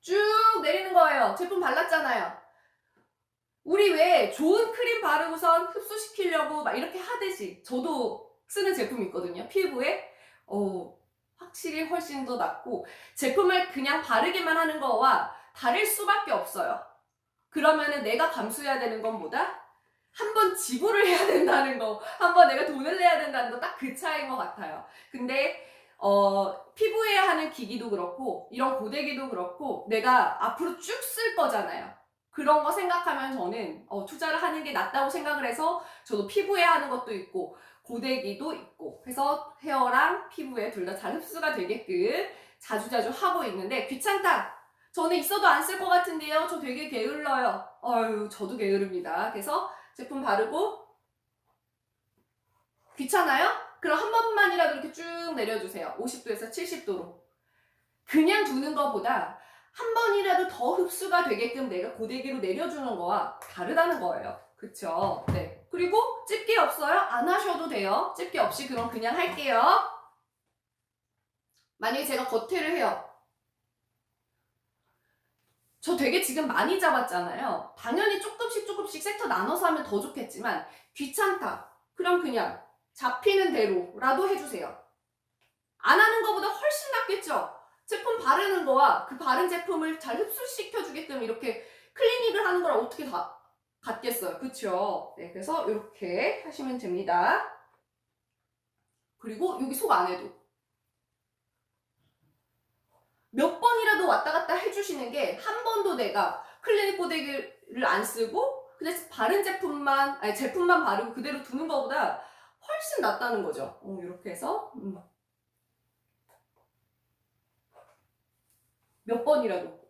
S1: 쭉 내리는 거예요. 제품 발랐잖아요. 우리 왜 좋은 크림 바르고선 흡수시키려고 막 이렇게 하듯이 저도 쓰는 제품이 있거든요. 피부에 확실히 훨씬 더 낫고 제품을 그냥 바르기만 하는 거와 다를 수밖에 없어요. 그러면은 내가 감수해야 되는 건 뭐다? 한번 지불을 해야 된다는 거, 한번 내가 돈을 내야 된다는 거 딱 그 차이인 것 같아요. 근데 피부에 하는 기기도 그렇고 이런 고데기도 그렇고 내가 앞으로 쭉 쓸 거잖아요. 그런 거 생각하면 저는 투자를 하는 게 낫다고 생각을 해서 저도 피부에 하는 것도 있고 고데기도 있고 해서 헤어랑 피부에 둘 다 잘 흡수가 되게끔 자주자주 하고 있는데 귀찮다. 저는 있어도 안 쓸 것 같은데요. 저 되게 게을러요. 저도 게으릅니다. 그래서 제품 바르고 귀찮아요? 그럼 한 번만이라도 이렇게 쭉 내려주세요. 50도에서 70도로. 그냥 두는 것보다 한 번이라도 더 흡수가 되게끔 내가 고데기로 내려주는 거와 다르다는 거예요. 그쵸? 네. 그리고 집게 없어요? 안 하셔도 돼요. 집게 없이 그럼 그냥 할게요. 만약에 제가 겉에를 해요. 저 되게 지금 많이 잡았잖아요. 당연히 조금씩 섹터 나눠서 하면 더 좋겠지만 귀찮다. 그럼 그냥 잡히는 대로라도 해주세요. 안 하는 것보다 훨씬 낫겠죠? 제품 바르는 거와 그 바른 제품을 잘 흡수시켜주게끔 이렇게 클리닉을 하는 거랑 어떻게 다 같겠어요? 그쵸? 네, 그래서 이렇게 하시면 됩니다. 그리고 여기 속 안에도 몇 번이라도 왔다 갔다 해주시는 게 한 번도 내가 클리닉 고데기를 안 쓰고 그냥 바른 제품만 바르고 그대로 두는 것보다 훨씬 낫다는 거죠. 이렇게 해서 몇 번이라도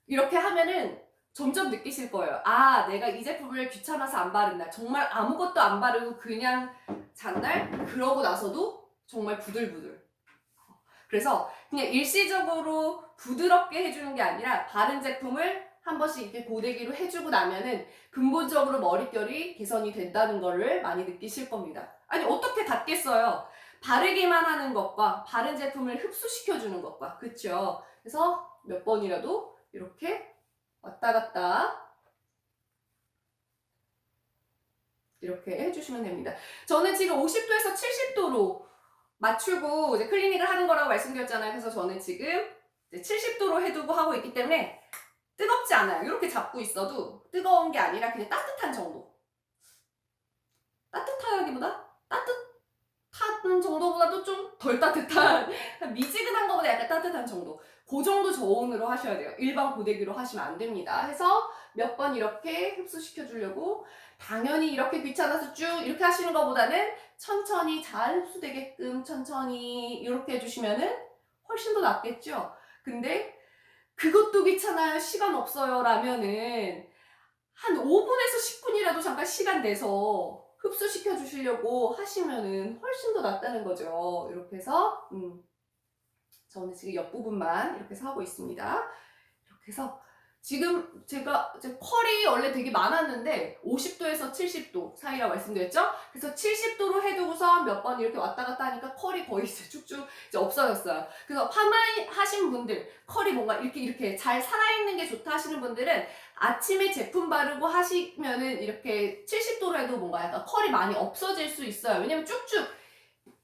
S1: 이렇게 하면은 점점 느끼실 거예요. 아, 내가 이 제품을 귀찮아서 안 바른 날, 정말 아무것도 안 바르고 그냥 잔날 그러고 나서도 정말 부들부들. 그래서 그냥 일시적으로 부드럽게 해주는 게 아니라 바른 제품을 한 번씩 이렇게 고데기로 해주고 나면은 근본적으로 머릿결이 개선이 된다는 거를 많이 느끼실 겁니다. 아니 어떻게 닿겠어요? 바르기만 하는 것과 바른 제품을 흡수시켜주는 것과, 그쵸? 그래서 몇 번이라도 이렇게 왔다 갔다 이렇게 해주시면 됩니다. 저는 지금 50도에서 70도로 맞추고 이제 클리닉을 하는 거라고 말씀드렸잖아요. 그래서 저는 지금 70도로 해두고 하고 있기 때문에 뜨겁지 않아요. 이렇게 잡고 있어도 뜨거운 게 아니라 그냥 따뜻한 정도. 따뜻하기보다 따뜻한 정도보다도 좀 덜 따뜻한 미지근한 것보다 약간 따뜻한 정도. 그 정도 저온으로 하셔야 돼요. 일반 고데기로 하시면 안 됩니다. 해서 몇 번 이렇게 흡수시켜 주려고, 당연히 이렇게 귀찮아서 쭉 이렇게 하시는 것보다는 천천히 잘 흡수되게끔 천천히 이렇게 해주시면은 훨씬 더 낫겠죠. 근데 그것도 귀찮아요, 시간 없어요 라면은 한 5분에서 10분이라도 잠깐 시간 내서 흡수시켜 주시려고 하시면은 훨씬 더 낫다는 거죠. 이렇게 해서 저는 지금 옆부분만 이렇게 해서 하고 있습니다. 이렇게 해서 지금 제가 컬이 원래 되게 많았는데 50도에서 70도 사이라고 말씀드렸죠? 그래서 70도로 해두고서 몇 번 이렇게 왔다 갔다 하니까 컬이 거의 이제 쭉쭉 이제 없어졌어요. 그래서 파마 하신 분들, 컬이 뭔가 이렇게 잘 살아있는 게 좋다 하시는 분들은 아침에 제품 바르고 하시면은 이렇게 70도로 해도 뭔가 약간 컬이 많이 없어질 수 있어요. 왜냐면 쭉쭉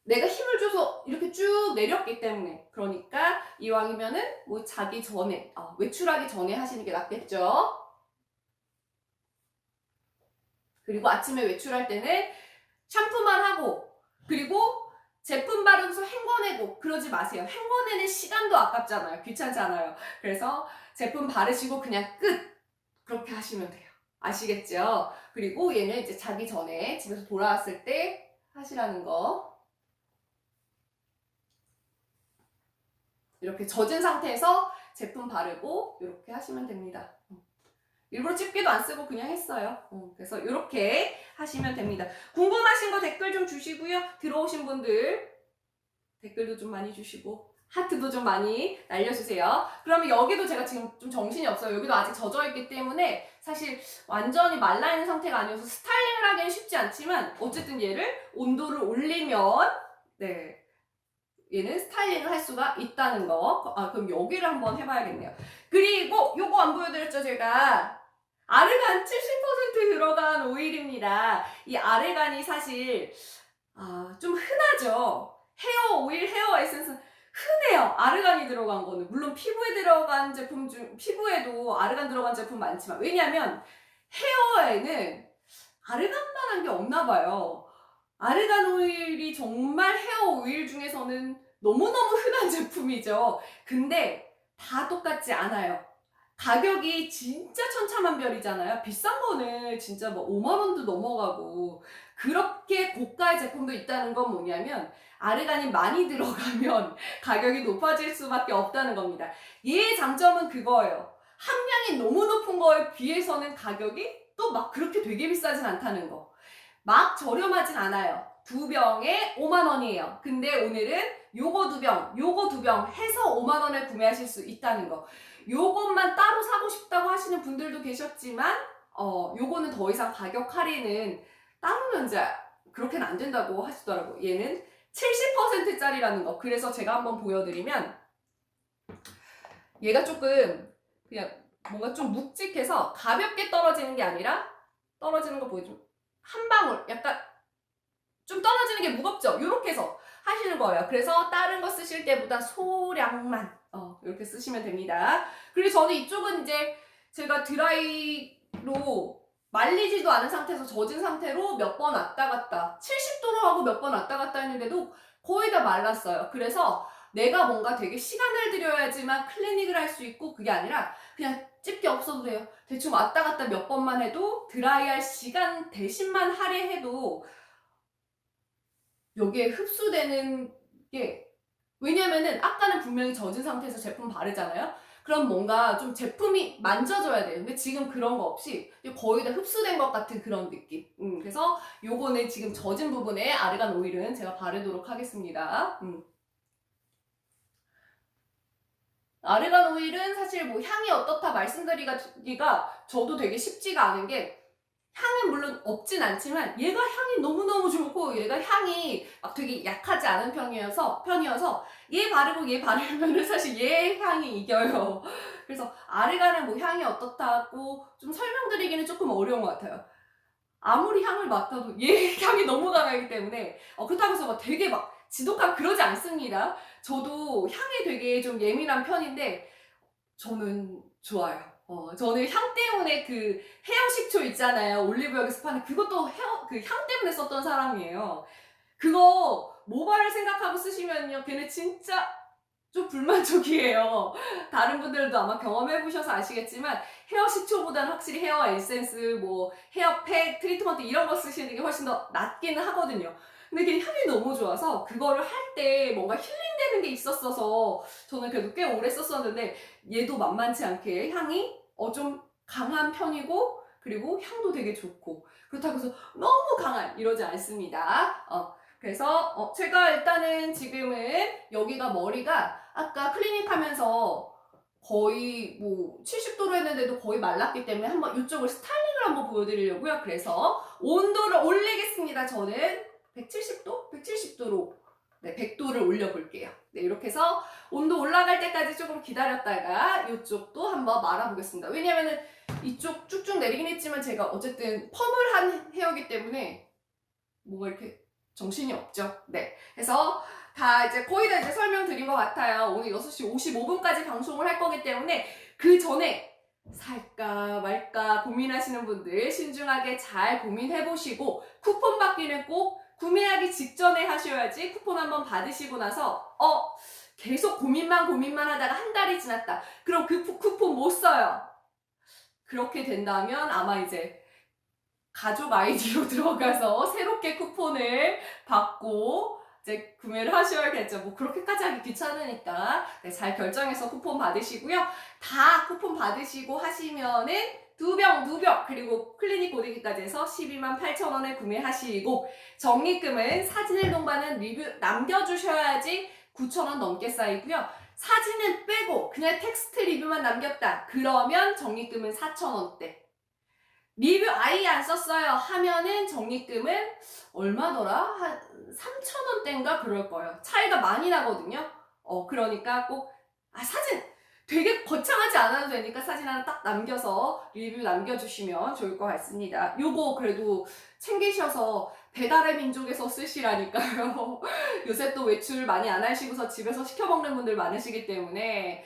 S1: 내가 힘을 줘서 이렇게 쭉 내렸기 때문에. 그러니까 이왕이면은 뭐 자기 전에, 외출하기 전에 하시는 게 낫겠죠. 그리고 아침에 외출할 때는 샴푸만 하고, 그리고 제품 바르고서 헹궈내고 그러지 마세요. 헹궈내는 시간도 아깝잖아요. 귀찮잖아요. 그래서 제품 바르시고 그냥 끝! 그렇게 하시면 돼요. 아시겠죠? 그리고 얘는 이제 자기 전에 집에서 돌아왔을 때 하시라는 거. 이렇게 젖은 상태에서 제품 바르고 이렇게 하시면 됩니다. 일부러 집게도 안 쓰고 그냥 했어요. 그래서 이렇게 하시면 됩니다. 궁금하신 거 댓글 좀 주시고요. 들어오신 분들 댓글도 좀 많이 주시고 하트도 좀 많이 날려주세요. 그러면 여기도 제가 지금 좀 정신이 없어요. 여기도 아직 젖어있기 때문에 사실 완전히 말라있는 상태가 아니어서 스타일링을 하기는 쉽지 않지만 어쨌든 얘를 온도를 올리면 네, 얘는 스타일링을 할 수가 있다는 거. 그럼 여기를 한번 해봐야겠네요. 그리고 요거 안 보여드렸죠, 제가. 아르간 70% 들어간 오일입니다. 이 아르간이 사실 좀 흔하죠. 헤어 오일, 헤어 에센스 흔해요. 아르간이 들어간 거는. 물론 피부에 들어간 제품 중, 피부에도 아르간 들어간 제품 많지만, 왜냐면 헤어에는 아르간만한 게 없나 봐요. 아르간 오일이 정말 헤어 오일 중에서는 너무너무 흔한 제품이죠. 근데 다 똑같지 않아요. 가격이 진짜 천차만별이잖아요. 비싼 거는 진짜 뭐 5만 원도 넘어가고, 그렇게 고가의 제품도 있다는 건 뭐냐면 아르간이 많이 들어가면 가격이 높아질 수밖에 없다는 겁니다. 얘의 장점은 그거예요. 함량이 너무 높은 거에 비해서는 가격이 또 막 그렇게 되게 비싸진 않다는 거. 막 저렴하진 않아요. 2병에 5만 원이에요. 근데 오늘은 요거 2병, 요거 2병 해서 5만 원에 구매하실 수 있다는 거. 요것만 따로 사고 싶다고 하시는 분들도 계셨지만 요거는 더 이상 가격 할인은 따로는 이제 그렇게는 안 된다고 하시더라고요. 얘는 70%짜리라는 거. 그래서 제가 한번 보여드리면 얘가 조금 그냥 뭔가 좀 묵직해서 가볍게 떨어지는 게 아니라 떨어지는 거 보여줘. 한 방울 약간 좀 떨어지는 게 무겁죠? 이렇게 해서 하시는 거예요. 그래서 다른 거 쓰실 때보다 소량만 이렇게 쓰시면 됩니다. 그리고 저는 이쪽은 이제 제가 드라이로 말리지도 않은 상태에서 젖은 상태로 몇 번 왔다 갔다 70도로 하고 몇 번 왔다 갔다 했는데도 거의 다 말랐어요. 그래서 내가 뭔가 되게 시간을 들여야지만 클리닉을 할 수 있고, 그게 아니라 그냥 집게 없어도 돼요. 대충 왔다 갔다 몇 번만 해도 드라이할 시간 대신만 할애해도 여기에 흡수되는 게, 왜냐면은 아까는 분명히 젖은 상태에서 제품 바르잖아요. 그럼 뭔가 좀 제품이 만져져야 돼요. 근데 지금 그런 거 없이 거의 다 흡수된 것 같은 그런 느낌. 그래서 요거는 지금 젖은 부분에 아르간 오일은 제가 바르도록 하겠습니다. 아르간 오일은 사실 뭐 향이 어떻다 말씀드리기가 저도 되게 쉽지가 않은 게, 향은 물론 없진 않지만 얘가 향이 너무너무 좋고 얘가 향이 막 되게 약하지 않은 편이어서 얘 바르고 얘 바르면은 사실 얘 향이 이겨요. 그래서 아르간은 뭐 향이 어떻다고 좀 설명드리기는 조금 어려운 것 같아요. 아무리 향을 맡아도 얘 향이 너무 강하기 때문에 그렇다고 해서 막 되게 막 지독한 그러지 않습니다. 저도 향에 되게 좀 예민한 편인데 저는 좋아요. 저는 향 때문에 그 헤어 식초 있잖아요. 올리브영에서 파는 그것도 그 향 때문에 썼던 사람이에요. 그거 모발을 생각하고 쓰시면요, 걔는 진짜 좀 불만족이에요. 다른 분들도 아마 경험해보셔서 아시겠지만 헤어 식초보다는 확실히 헤어 에센스, 뭐 헤어팩, 트리트먼트 이런 거 쓰시는 게 훨씬 더 낫기는 하거든요. 근데 걔 향이 너무 좋아서 그거를 할 때 뭔가 힐링되는 게 있었어서 저는 그래도 꽤 오래 썼었는데, 얘도 만만치 않게 향이 좀 강한 편이고 그리고 향도 되게 좋고, 그렇다고 해서 너무 강한 이러지 않습니다. 그래서 제가 일단은 지금은 여기가 머리가 아까 클리닉 하면서 거의 뭐 70도로 했는데도 거의 말랐기 때문에 한번 이쪽을 스타일링을 한번 보여드리려고요. 그래서 온도를 올리겠습니다. 저는 170도? 170도로, 네, 100도를 올려볼게요. 네, 이렇게 해서 온도 올라갈 때까지 조금 기다렸다가 이쪽도 한번 말아보겠습니다. 왜냐면은 이쪽 쭉쭉 내리긴 했지만 제가 어쨌든 펌을 한 헤어기 때문에 뭔가 이렇게 정신이 없죠. 네. 그래서 다 이제 거의 다 이제 설명드린 것 같아요. 오늘 6시 55분까지 방송을 할 거기 때문에 그 전에 살까 말까 고민하시는 분들 신중하게 잘 고민해보시고, 쿠폰 받기는 꼭 구매하기 직전에 하셔야지. 쿠폰 한번 받으시고 나서 계속 고민만 하다가 한 달이 지났다. 그럼 그 쿠폰 못 써요. 그렇게 된다면 아마 이제 가족 아이디로 들어가서 새롭게 쿠폰을 받고 이제 구매를 하셔야겠죠. 뭐 그렇게까지 하기 귀찮으니까. 네, 잘 결정해서 쿠폰 받으시고요. 다 쿠폰 받으시고 하시면은 두 병 그리고 클리닉 고데기까지 해서 128,000원에 구매하시고, 적립금은 사진을 동반한 리뷰 남겨주셔야지 9,000원 넘게 쌓이고요. 사진은 빼고 그냥 텍스트 리뷰만 남겼다 그러면 적립금은 4,000원대. 리뷰 아예 안 썼어요 하면은 적립금은 얼마더라? 한 3,000원대인가 그럴 거예요. 차이가 많이 나거든요. 그러니까 꼭 사진 되게 거창하지 않아도 되니까 사진 하나 딱 남겨서 리뷰 남겨주시면 좋을 것 같습니다. 요거 그래도 챙기셔서 배달의 민족에서 쓰시라니까요. 요새 또 외출 많이 안 하시고서 집에서 시켜 먹는 분들 많으시기 때문에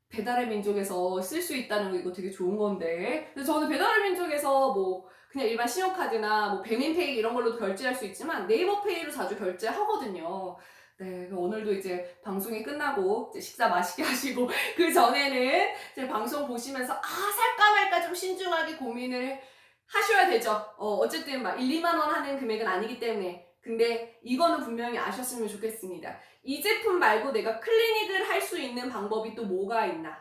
S1: 배달의 민족에서 쓸 수 있다는 거 이거 되게 좋은 건데. 근데 저는 배달의 민족에서 뭐 그냥 일반 신용카드나 뭐 배민페이 이런 걸로도 결제할 수 있지만 네이버페이로 자주 결제하거든요. 네, 오늘도 이제 방송이 끝나고 이제 식사 맛있게 하시고 그 전에는 이제 방송 보시면서 살까 말까 좀 신중하게 고민을 하셔야 되죠. 어쨌든 막 1, 2만 원 하는 금액은 아니기 때문에. 근데 이거는 분명히 아셨으면 좋겠습니다. 이 제품 말고 내가 클리닉을 할 수 있는 방법이 또 뭐가 있나?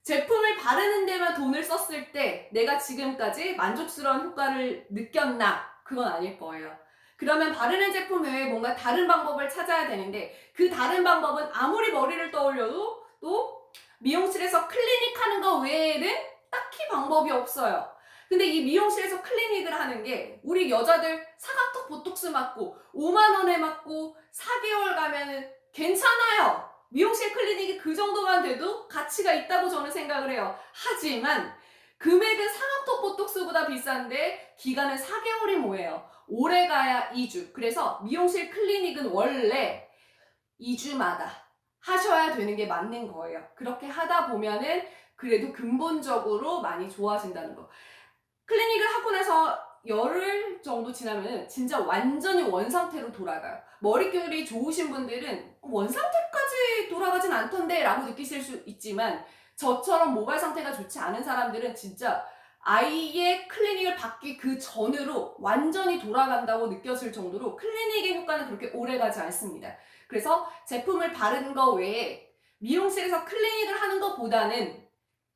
S1: 제품을 바르는 데만 돈을 썼을 때 내가 지금까지 만족스러운 효과를 느꼈나? 그건 아닐 거예요. 그러면 바르는 제품 외에 뭔가 다른 방법을 찾아야 되는데, 그 다른 방법은 아무리 머리를 떠올려도 또 미용실에서 클리닉 하는 거 외에는 딱히 방법이 없어요. 근데 이 미용실에서 클리닉을 하는 게 우리 여자들 사각턱 보톡스 맞고 5만 원에 맞고 4개월 가면은 괜찮아요. 미용실 클리닉이 그 정도만 돼도 가치가 있다고 저는 생각을 해요. 하지만 금액은 상압턱 보톡스보다 비싼데 기간은 4개월이 뭐예요? 오래 가야 2주. 그래서 미용실 클리닉은 원래 2주마다 하셔야 되는 게 맞는 거예요. 그렇게 하다 보면은 그래도 근본적으로 많이 좋아진다는 거. 클리닉을 하고 나서 열흘 정도 지나면 진짜 완전히 원상태로 돌아가요. 머릿결이 좋으신 분들은 원상태까지 돌아가진 않던데 라고 느끼실 수 있지만, 저처럼 모발 상태가 좋지 않은 사람들은 진짜 아예 클리닉을 받기 그 전으로 완전히 돌아간다고 느껴질 정도로 클리닉의 효과는 그렇게 오래 가지 않습니다. 그래서 제품을 바르는 거 외에 미용실에서 클리닉을 하는 것보다는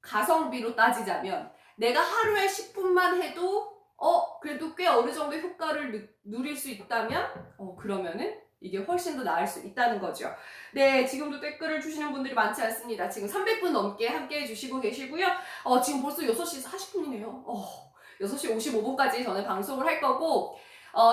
S1: 가성비로 따지자면 내가 하루에 10분만 해도 그래도 꽤 어느 정도 효과를 누릴 수 있다면 그러면은 이게 훨씬 더 나을 수 있다는 거죠. 네, 지금도 댓글을 주시는 분들이 많지 않습니다. 지금 300분 넘게 함께 해주시고 계시고요. 지금 벌써 6시 40분이네요. 6시 55분까지 저는 방송을 할 거고,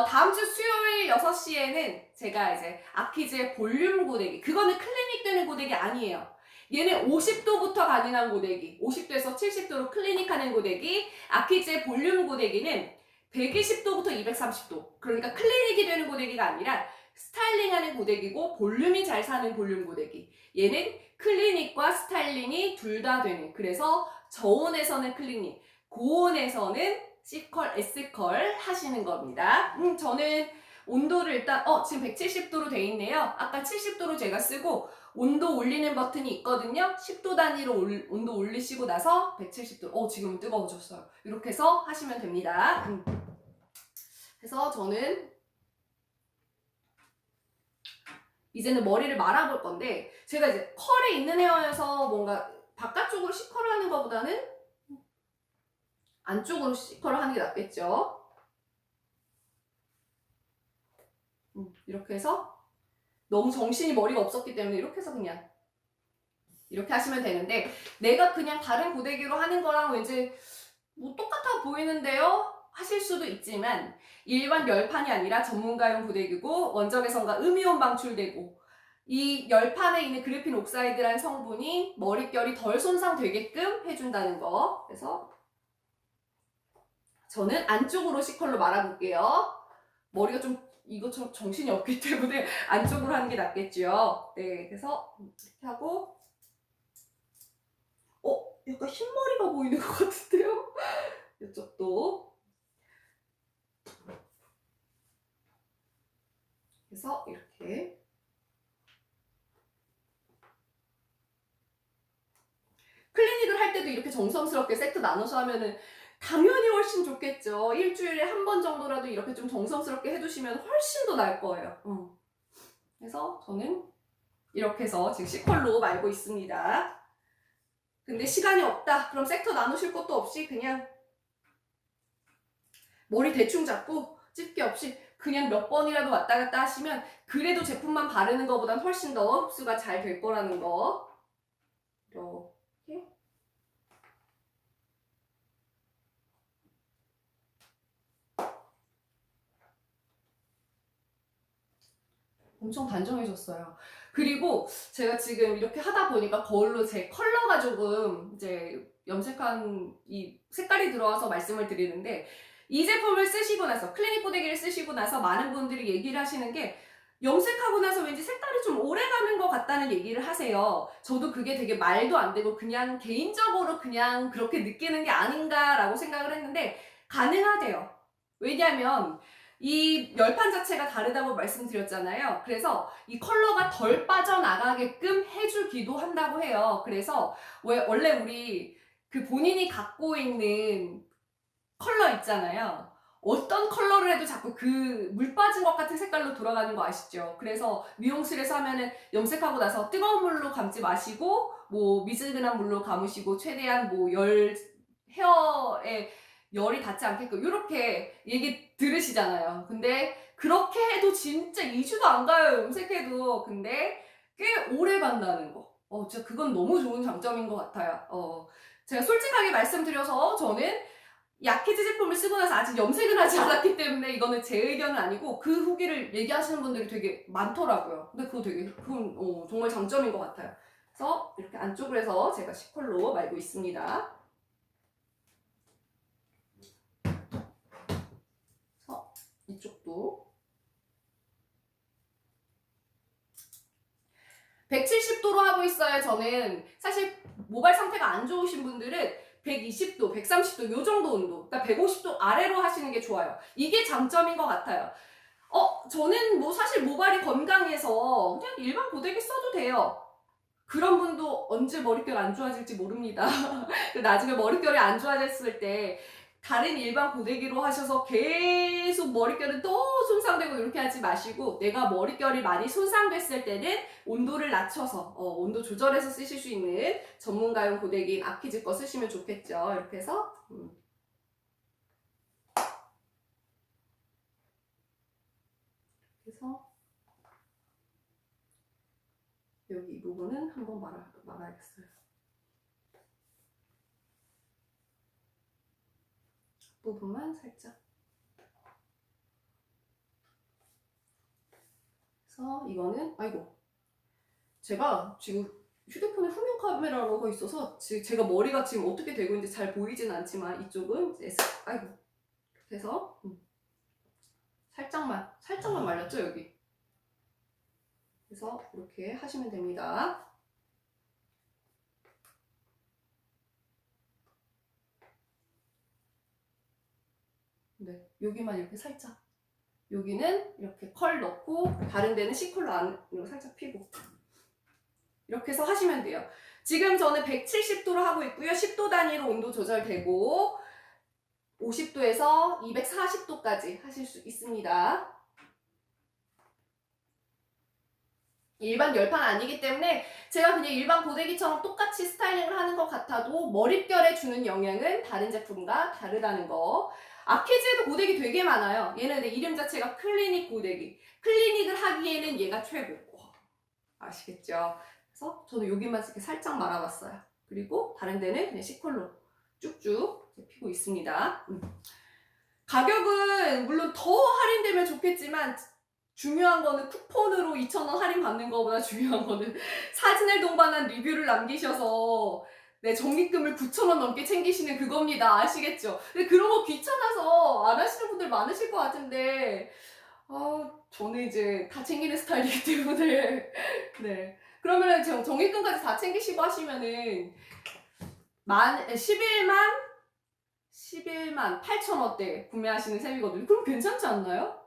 S1: 다음 주 수요일 6시에는 제가 이제 아키즈의 볼륨 고데기, 그거는 클리닉 되는 고데기 아니에요. 얘는 50도부터 가능한 고데기, 50도에서 70도로 클리닉하는 고데기, 아키즈의 볼륨 고데기는 120도부터 230도, 그러니까 클리닉이 되는 고데기가 아니라 스타일링하는 고데기고 볼륨이 잘 사는 볼륨 고데기. 얘는 클리닉과 스타일링이 둘 다 되는, 그래서 저온에서는 클리닉, 고온에서는 C컬, S컬 하시는 겁니다. 저는 온도를 일단 지금 170도로 돼 있네요. 아까 70도로 제가 쓰고 온도 올리는 버튼이 있거든요. 10도 단위로 온도 올리시고 나서 170도. 지금은 뜨거워졌어요. 이렇게 해서 하시면 됩니다. 그래서 저는 이제는 머리를 말아볼 건데, 제가 이제 컬에 있는 헤어여서 뭔가 바깥쪽으로 C컬을 하는 것보다는 안쪽으로 C컬을 하는 게 낫겠죠. 이렇게 해서 너무 정신이 머리가 없었기 때문에 이렇게 해서 그냥 이렇게 하시면 되는데, 내가 그냥 다른 고데기로 하는 거랑 왠지 뭐 똑같아 보이는데요? 하실 수도 있지만 일반 열판이 아니라 전문가용 고데기고 원적외선과 음이온 방출되고 이 열판에 있는 그래핀 옥사이드라는 성분이 머릿결이 덜 손상되게끔 해준다는 거. 그래서 저는 안쪽으로 C컬로 말아볼게요. 머리가 좀 이것처럼 정신이 없기 때문에 안쪽으로 하는 게 낫겠죠. 네, 그래서 이렇게 하고 약간 흰머리가 보이는 것 같은데요? 이쪽도. 그래서 이렇게 클리닉을 할 때도 이렇게 정성스럽게 세트 나눠서 하면은 당연히 훨씬 좋겠죠. 일주일에 한 번 정도라도 이렇게 좀 정성스럽게 해두시면 훨씬 더 나을 거예요. 그래서 저는 이렇게 해서 지금 C컬로 말고 있습니다. 근데 시간이 없다. 그럼 섹터 나누실 것도 없이 그냥 머리 대충 잡고 집게 없이 그냥 몇 번이라도 왔다 갔다 하시면 그래도 제품만 바르는 것보단 훨씬 더 흡수가 잘 될 거라는 거. 이렇게. 엄청 단정해졌어요. 그리고 제가 지금 이렇게 하다 보니까 거울로 제 컬러가 조금 이제 염색한 이 색깔이 들어와서 말씀을 드리는데, 이 제품을 쓰시고 나서 클리닉 고데기를 쓰시고 나서 많은 분들이 얘기를 하시는 게 염색하고 나서 왠지 색깔이 좀 오래 가는 것 같다는 얘기를 하세요. 저도 그게 되게 말도 안 되고 그냥 개인적으로 그냥 그렇게 느끼는 게 아닌가라고 생각을 했는데 가능하대요. 왜냐하면 이 열판 자체가 다르다고 말씀드렸잖아요. 그래서 이 컬러가 덜 빠져나가게끔 해주기도 한다고 해요. 그래서 원래 우리 그 본인이 갖고 있는 컬러 있잖아요. 어떤 컬러를 해도 자꾸 그 물 빠진 것 같은 색깔로 돌아가는 거 아시죠? 그래서 미용실에서 하면은 염색하고 나서 뜨거운 물로 감지 마시고 뭐 미지근한 물로 감으시고 최대한 뭐 헤어에 열이 닿지 않게끔 이렇게 얘기 들으시잖아요. 근데 그렇게 해도 진짜 2주도 안 가요. 염색해도. 근데 꽤 오래 간다는 거. 진짜 그건 너무 좋은 장점인 것 같아요. 제가 솔직하게 말씀드려서 저는 이 아키즈 제품을 쓰고 나서 아직 염색은 하지 않았기 때문에 이거는 제 의견은 아니고 그 후기를 얘기하시는 분들이 되게 많더라고요. 근데 그건 정말 장점인 것 같아요. 그래서 이렇게 안쪽으로 해서 제가 C컬로 말고 있습니다. 그래서 이쪽도 170도로 하고 있어요. 저는 사실 모발 상태가 안 좋으신 분들은 120도, 130도 요 정도 온도, 그러니까 150도 아래로 하시는 게 좋아요. 이게 장점인 것 같아요. 저는 뭐 사실 모발이 건강해서 그냥 일반 고데기 써도 돼요. 그런 분도 언제 머릿결 안 좋아질지 모릅니다. 나중에 머릿결이 안 좋아졌을 때 다른 일반 고데기로 하셔서 계속 머릿결은 또 손상되고 이렇게 하지 마시고, 내가 머릿결이 많이 손상됐을 때는 온도를 낮춰서 온도 조절해서 쓰실 수 있는 전문가용 고데기인 아키즈 거 쓰시면 좋겠죠. 이렇게 해서 그래서 여기 이 부분은 한번 말아야겠어요. 부분만 살짝. 그래서 이거는 아이고 제가 지금 휴대폰에 후면 카메라가 있어서 제가 머리가 지금 어떻게 되고 있는지 잘 보이진 않지만 이쪽은 이제 아이고 이렇게 해서 살짝만 말렸죠 여기. 그래서 이렇게 하시면 됩니다. 네, 여기만 이렇게 살짝. 여기는 이렇게 컬 넣고 다른 데는 C컬로 안으로 살짝 피고 이렇게 해서 하시면 돼요. 지금 저는 170도로 하고 있고요. 10도 단위로 온도 조절되고 50도에서 240도까지 하실 수 있습니다. 일반 열판 아니기 때문에 제가 그냥 일반 고데기처럼 똑같이 스타일링을 하는 것 같아도 머릿결에 주는 영향은 다른 제품과 다르다는 거. 아키즈에도 고데기 되게 많아요. 얘는 이름 자체가 클리닉 고데기. 클리닉을 하기에는 얘가 최고. 아시겠죠? 그래서 저도 여기만 이렇게 살짝 말아봤어요. 그리고 다른 데는 그냥 C컬로 쭉쭉 피고 있습니다. 가격은 물론 더 할인되면 좋겠지만 중요한 거는 쿠폰으로 2,000원 할인 받는 거보다 중요한 거는 사진을 동반한 리뷰를 남기셔서 네, 적립금을 9,000원 넘게 챙기시는 그겁니다. 아시겠죠? 근데 그런 거 귀찮아서 안 하시는 분들 많으실 것 같은데 저는 이제 다 챙기는 스타일이기 때문에 네. 그러면은 적립금까지 다 챙기시고 하시면은 11만 8,000원대 구매하시는 셈이거든요. 그럼 괜찮지 않나요?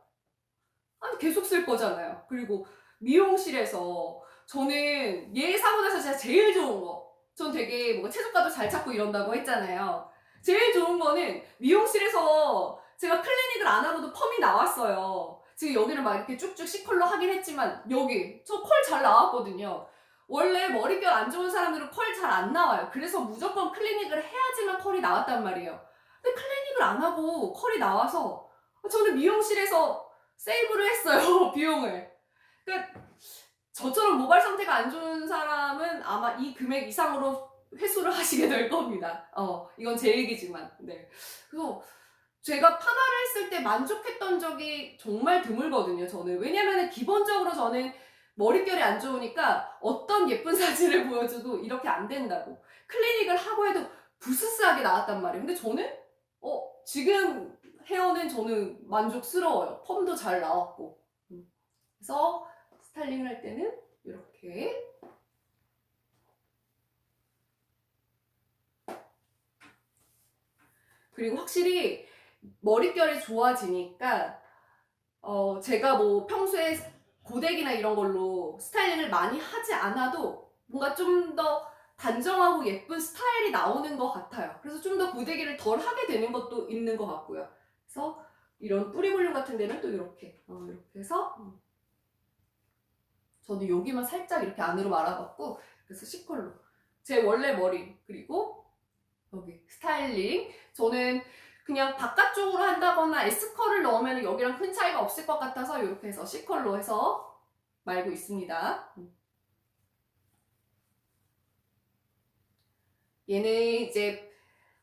S1: 아니 계속 쓸 거잖아요. 그리고 미용실에서 저는 얘 사고 나서 진짜 제일 좋은 거, 전 되게 뭔가 최저가도 잘 찾고 이런다고 했잖아요. 제일 좋은 거는 미용실에서 제가 클리닉을 안 하고도 펌이 나왔어요. 지금 여기는 막 이렇게 쭉쭉 C컬로 하긴 했지만 여기 저 컬 잘 나왔거든요. 원래 머릿결 안 좋은 사람들은 컬 잘 안 나와요. 그래서 무조건 클리닉을 해야지만 컬이 나왔단 말이에요. 근데 클리닉을 안 하고 컬이 나와서 저는 미용실에서 세이브를 했어요. 비용을. 그러니까 저처럼 모발 상태가 안 좋은 사람은 아마 이 금액 이상으로 회수를 하시게 될 겁니다. 이건 제 얘기지만. 네. 그래서 제가 파마를 했을 때 만족했던 적이 정말 드물거든요. 저는. 왜냐면은 기본적으로 저는 머릿결이 안 좋으니까 어떤 예쁜 사진을 보여줘도 이렇게 안 된다고. 클리닉을 하고 해도 부스스하게 나왔단 말이에요. 근데 저는 지금 헤어는 저는 만족스러워요. 펌도 잘 나왔고. 그래서 스타일링을 할 때는 이렇게 그리고 확실히 머릿결이 좋아지니까 제가 뭐 평소에 고데기나 이런 걸로 스타일링을 많이 하지 않아도 뭔가 좀 더 단정하고 예쁜 스타일이 나오는 것 같아요. 그래서 좀 더 고데기를 덜 하게 되는 것도 있는 것 같고요. 그래서 이런 뿌리 볼륨 같은 데는 또 이렇게 해서 저도 여기만 살짝 이렇게 안으로 말아봤고 그래서 C컬로 제 원래 머리 그리고 여기 스타일링 저는 그냥 바깥쪽으로 한다거나 S컬을 넣으면 여기랑 큰 차이가 없을 것 같아서 이렇게 해서 C컬로 해서 말고 있습니다. 얘는 이제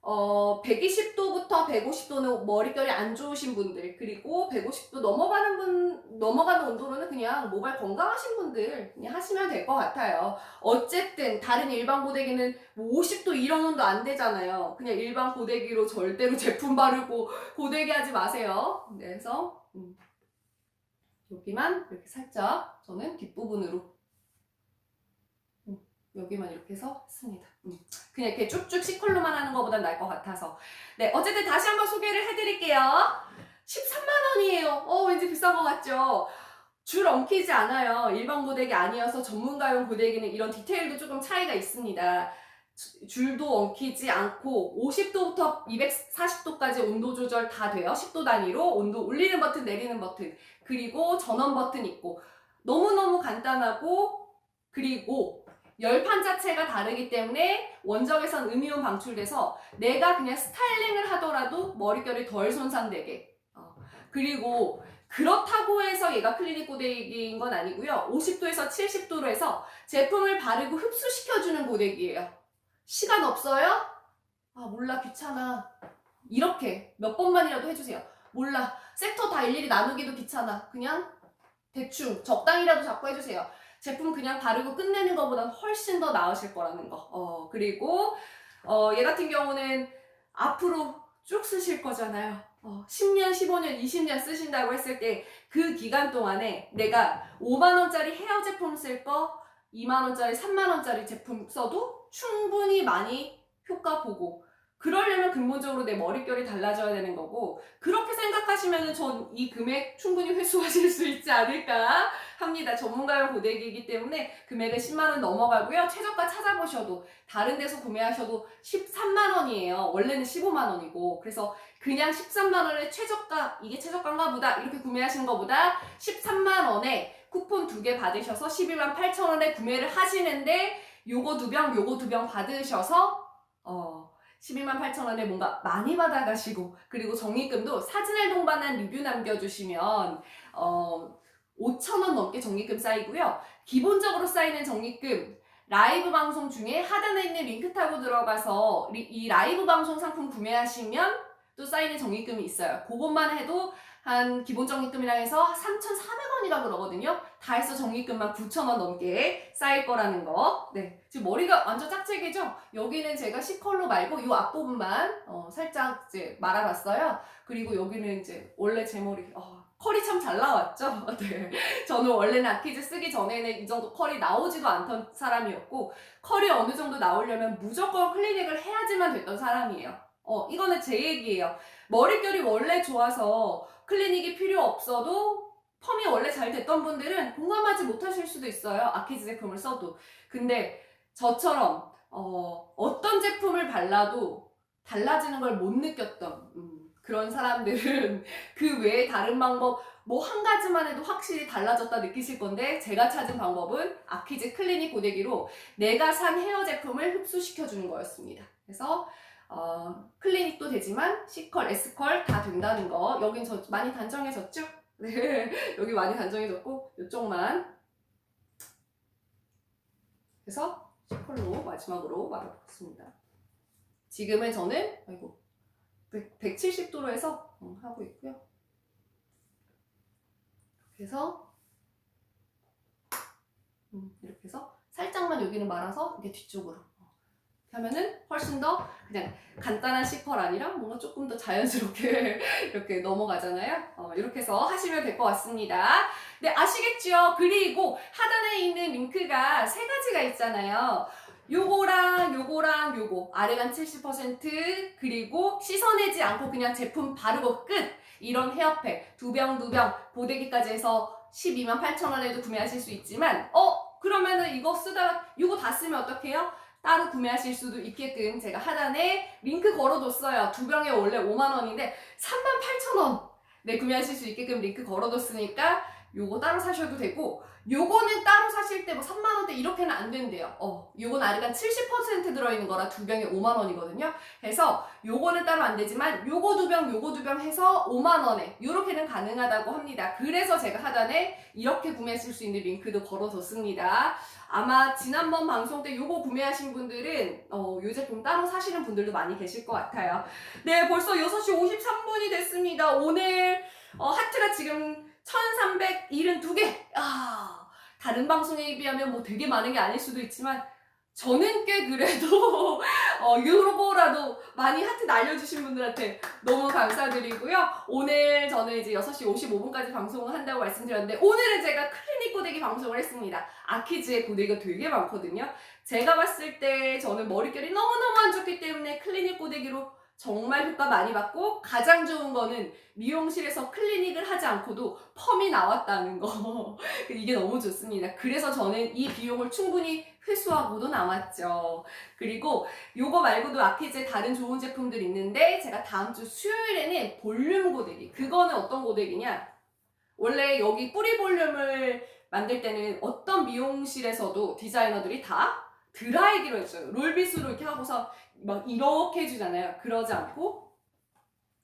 S1: 120도부터 150도는 머릿결이 안 좋으신 분들 그리고 150도 넘어가는 온도로는 그냥 모발 건강하신 분들 그냥 하시면 될 것 같아요. 어쨌든 다른 일반 고데기는 50도 이런 온도 안 되잖아요. 그냥 일반 고데기로 절대로 제품 바르고 고데기 하지 마세요. 그래서 여기만 이렇게 살짝 저는 뒷부분으로 여기만 이렇게 해서 했습니다. 그냥 이렇게 쭉쭉 C컬로만 하는 것보단 나을 것 같아서. 네, 어쨌든 다시 한번 소개를 해드릴게요. 13만 원이에요. 왠지 비싼 것 같죠? 줄 엉키지 않아요. 일반 고데기 아니어서 전문가용 고데기는 이런 디테일도 조금 차이가 있습니다. 줄도 엉키지 않고 50도부터 240도까지 온도 조절 다 돼요. 10도 단위로 온도 올리는 버튼, 내리는 버튼, 그리고 전원 버튼 있고 너무너무 간단하고 그리고 열판 자체가 다르기 때문에 원적외선 음이온 방출돼서 내가 그냥 스타일링을 하더라도 머릿결이 덜 손상되게 그리고 그렇다고 해서 얘가 클리닉 고데기인 건 아니고요. 50도에서 70도로 해서 제품을 바르고 흡수시켜주는 고데기예요. 시간 없어요? 아 몰라 귀찮아. 이렇게 몇 번만이라도 해주세요. 몰라 섹터 다 일일이 나누기도 귀찮아. 그냥 대충 적당히라도 자꾸 해주세요. 제품 그냥 바르고 끝내는 것보다 훨씬 더 나으실 거라는 거. 그리고 얘 같은 경우는 앞으로 쭉 쓰실 거잖아요. 10년, 15년, 20년 쓰신다고 했을 때 그 기간 동안에 내가 5만원짜리 헤어 제품 쓸 거 2만원짜리, 3만원짜리 제품 써도 충분히 많이 효과 보고 그러려면 근본적으로 내 머릿결이 달라져야 되는 거고 그렇게 생각하시면 전 이 금액 충분히 회수하실 수 있지 않을까 합니다. 전문가용 고데기이기 때문에 금액은 10만원 넘어가고요. 최저가 찾아보셔도 다른 데서 구매하셔도 13만원이에요. 원래는 15만원이고 그래서 그냥 13만원의 최저가 이게 최저가인가 보다 이렇게 구매하시는 것보다 13만원에 쿠폰 2개 받으셔서 12만 8천원에 구매를 하시는데 요거 2병 요거 2병 받으셔서 12만 8천원에 뭔가 많이 받아가시고 그리고 적립금도 사진을 동반한 리뷰 남겨주시면 5천원 넘게 적립금 쌓이고요. 기본적으로 쌓이는 적립금 라이브 방송 중에 하단에 있는 링크 타고 들어가서 이 라이브 방송 상품 구매하시면 또 쌓이는 적립금이 있어요. 그것만 해도 한 기본 적립금이랑 해서 3,400원이라 그러거든요. 다 해서 적립금만 9,000원 넘게 쌓일 거라는 거. 네, 지금 머리가 완전 짝짝이죠? 여기는 제가 C컬러 말고 이 앞부분만 살짝 이제 말아봤어요. 그리고 여기는 이제 원래 제 머리 컬이 참 잘 나왔죠? 네. 저는 원래는 아키즈 쓰기 전에는 이 정도 컬이 나오지도 않던 사람이었고 컬이 어느 정도 나오려면 무조건 클리닉을 해야지만 됐던 사람이에요. 이거는 제 얘기예요. 머릿결이 원래 좋아서 클리닉이 필요 없어도 펌이 원래 잘 됐던 분들은 공감하지 못하실 수도 있어요. 아키즈 제품을 써도. 근데 저처럼 어떤 제품을 발라도 달라지는 걸 못 느꼈던 그런 사람들은 그 외에 다른 방법 뭐 한 가지만 해도 확실히 달라졌다 느끼실 건데 제가 찾은 방법은 아키즈 클리닉 고데기로 내가 산 헤어 제품을 흡수시켜 주는 거였습니다. 그래서 클리닉도 되지만 C컬, S컬 다 된다는 거. 여긴 많이 단정해졌죠? 네, 여기 많이 단정해졌고 이쪽만. 그래서 C컬로 마지막으로 말아보겠습니다. 지금은 저는 170도로 해서 하고 있고요. 그래서 이렇게 해서 살짝만 여기는 말아서 이게 뒤쪽으로 하면은 훨씬 더 그냥 간단한 C컬 아니라 뭔가 조금 더 자연스럽게 이렇게 넘어가잖아요. 이렇게 해서 하시면 될 것 같습니다. 네, 아시겠죠? 그리고 하단에 있는 링크가 3가지가 있잖아요. 요거랑 요거랑 요거 아래간 70% 그리고 씻어내지 않고 그냥 제품 바르고 끝 이런 헤어팩 2병 보대기까지 해서 12만 8천원에도 구매하실 수 있지만 그러면은 이거 쓰다가 이거 다 쓰면 어떡해요? 따로 구매하실 수도 있게끔 제가 하단에 링크 걸어뒀어요. 2병에 원래 5만원인데 38,000원 네, 구매하실 수 있게끔 링크 걸어뒀으니까 요거 따로 사셔도 되고 요거는 따로 사실 때 뭐 3만원대 이렇게는 안 된대요. 요건 아래간 70% 들어있는 거라 2병에 5만원이거든요. 그래서 요거는 따로 안 되지만 요거 2병 요거 2병 해서 5만원에 요렇게는 가능하다고 합니다. 그래서 제가 하단에 이렇게 구매하실 수 있는 링크도 걸어뒀습니다. 아마 지난번 방송 때 요거 구매하신 분들은 요 제품 따로 사시는 분들도 많이 계실 것 같아요. 네, 벌써 6시 53분이 됐습니다. 오늘 하트가 지금 1372개. 다른 방송에 비하면 뭐 되게 많은 게 아닐 수도 있지만 저는 꽤 그래도 요거라도 많이 하트 날려주신 분들한테 너무 감사드리고요. 오늘 저는 이제 6시 55분까지 방송을 한다고 말씀드렸는데 오늘은 제가 클리닉 고데기 방송을 했습니다. 아키즈의 고데기가 되게 많거든요. 제가 봤을 때 저는 머릿결이 너무너무 안 좋기 때문에 클리닉 고데기로 정말 효과 많이 받고 가장 좋은 거는 미용실에서 클리닉을 하지 않고도 펌이 나왔다는 거. 이게 너무 좋습니다. 그래서 저는 이 비용을 충분히 회수하고도 남았죠. 그리고 요거 말고도 아키즈에 다른 좋은 제품들 있는데 제가 다음 주 수요일에는 볼륨 고데기. 그거는 어떤 고데기냐? 원래 여기 뿌리 볼륨을 만들 때는 어떤 미용실에서도 디자이너들이 다 드라이기로 했어요. 롤빗으로 이렇게 하고서 막 이렇게 해주잖아요. 그러지 않고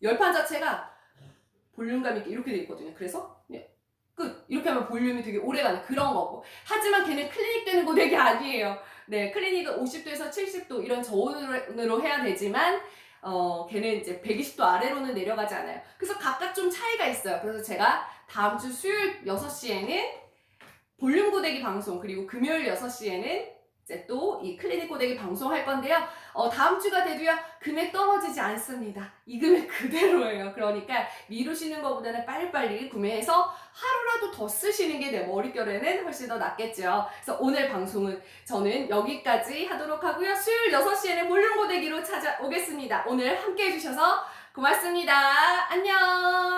S1: 열판 자체가 볼륨감 있게 이렇게 돼 있거든요. 그래서 끝. 이렇게 하면 볼륨이 되게 오래가는 그런 거고. 하지만 걔는 클리닉 되는 고데기 아니에요. 네, 클리닉은 50도에서 70도 이런 저온으로 해야 되지만 걔는 이제 120도 아래로는 내려가지 않아요. 그래서 각각 좀 차이가 있어요. 그래서 제가 다음 주 수요일 6시에는 볼륨 고데기 방송, 그리고 금요일 6시에는 이제 또 이 클리닉 고데기 방송할 건데요. 다음 주가 돼도요, 금액 떨어지지 않습니다. 이 금액 그대로예요. 그러니까 미루시는 것보다는 빨리빨리 구매해서 하루라도 더 쓰시는 게 내 머릿결에는 훨씬 더 낫겠죠. 그래서 오늘 방송은 저는 여기까지 하도록 하고요. 수요일 6시에는 볼륨 고데기로 찾아오겠습니다. 오늘 함께 해주셔서 고맙습니다. 안녕!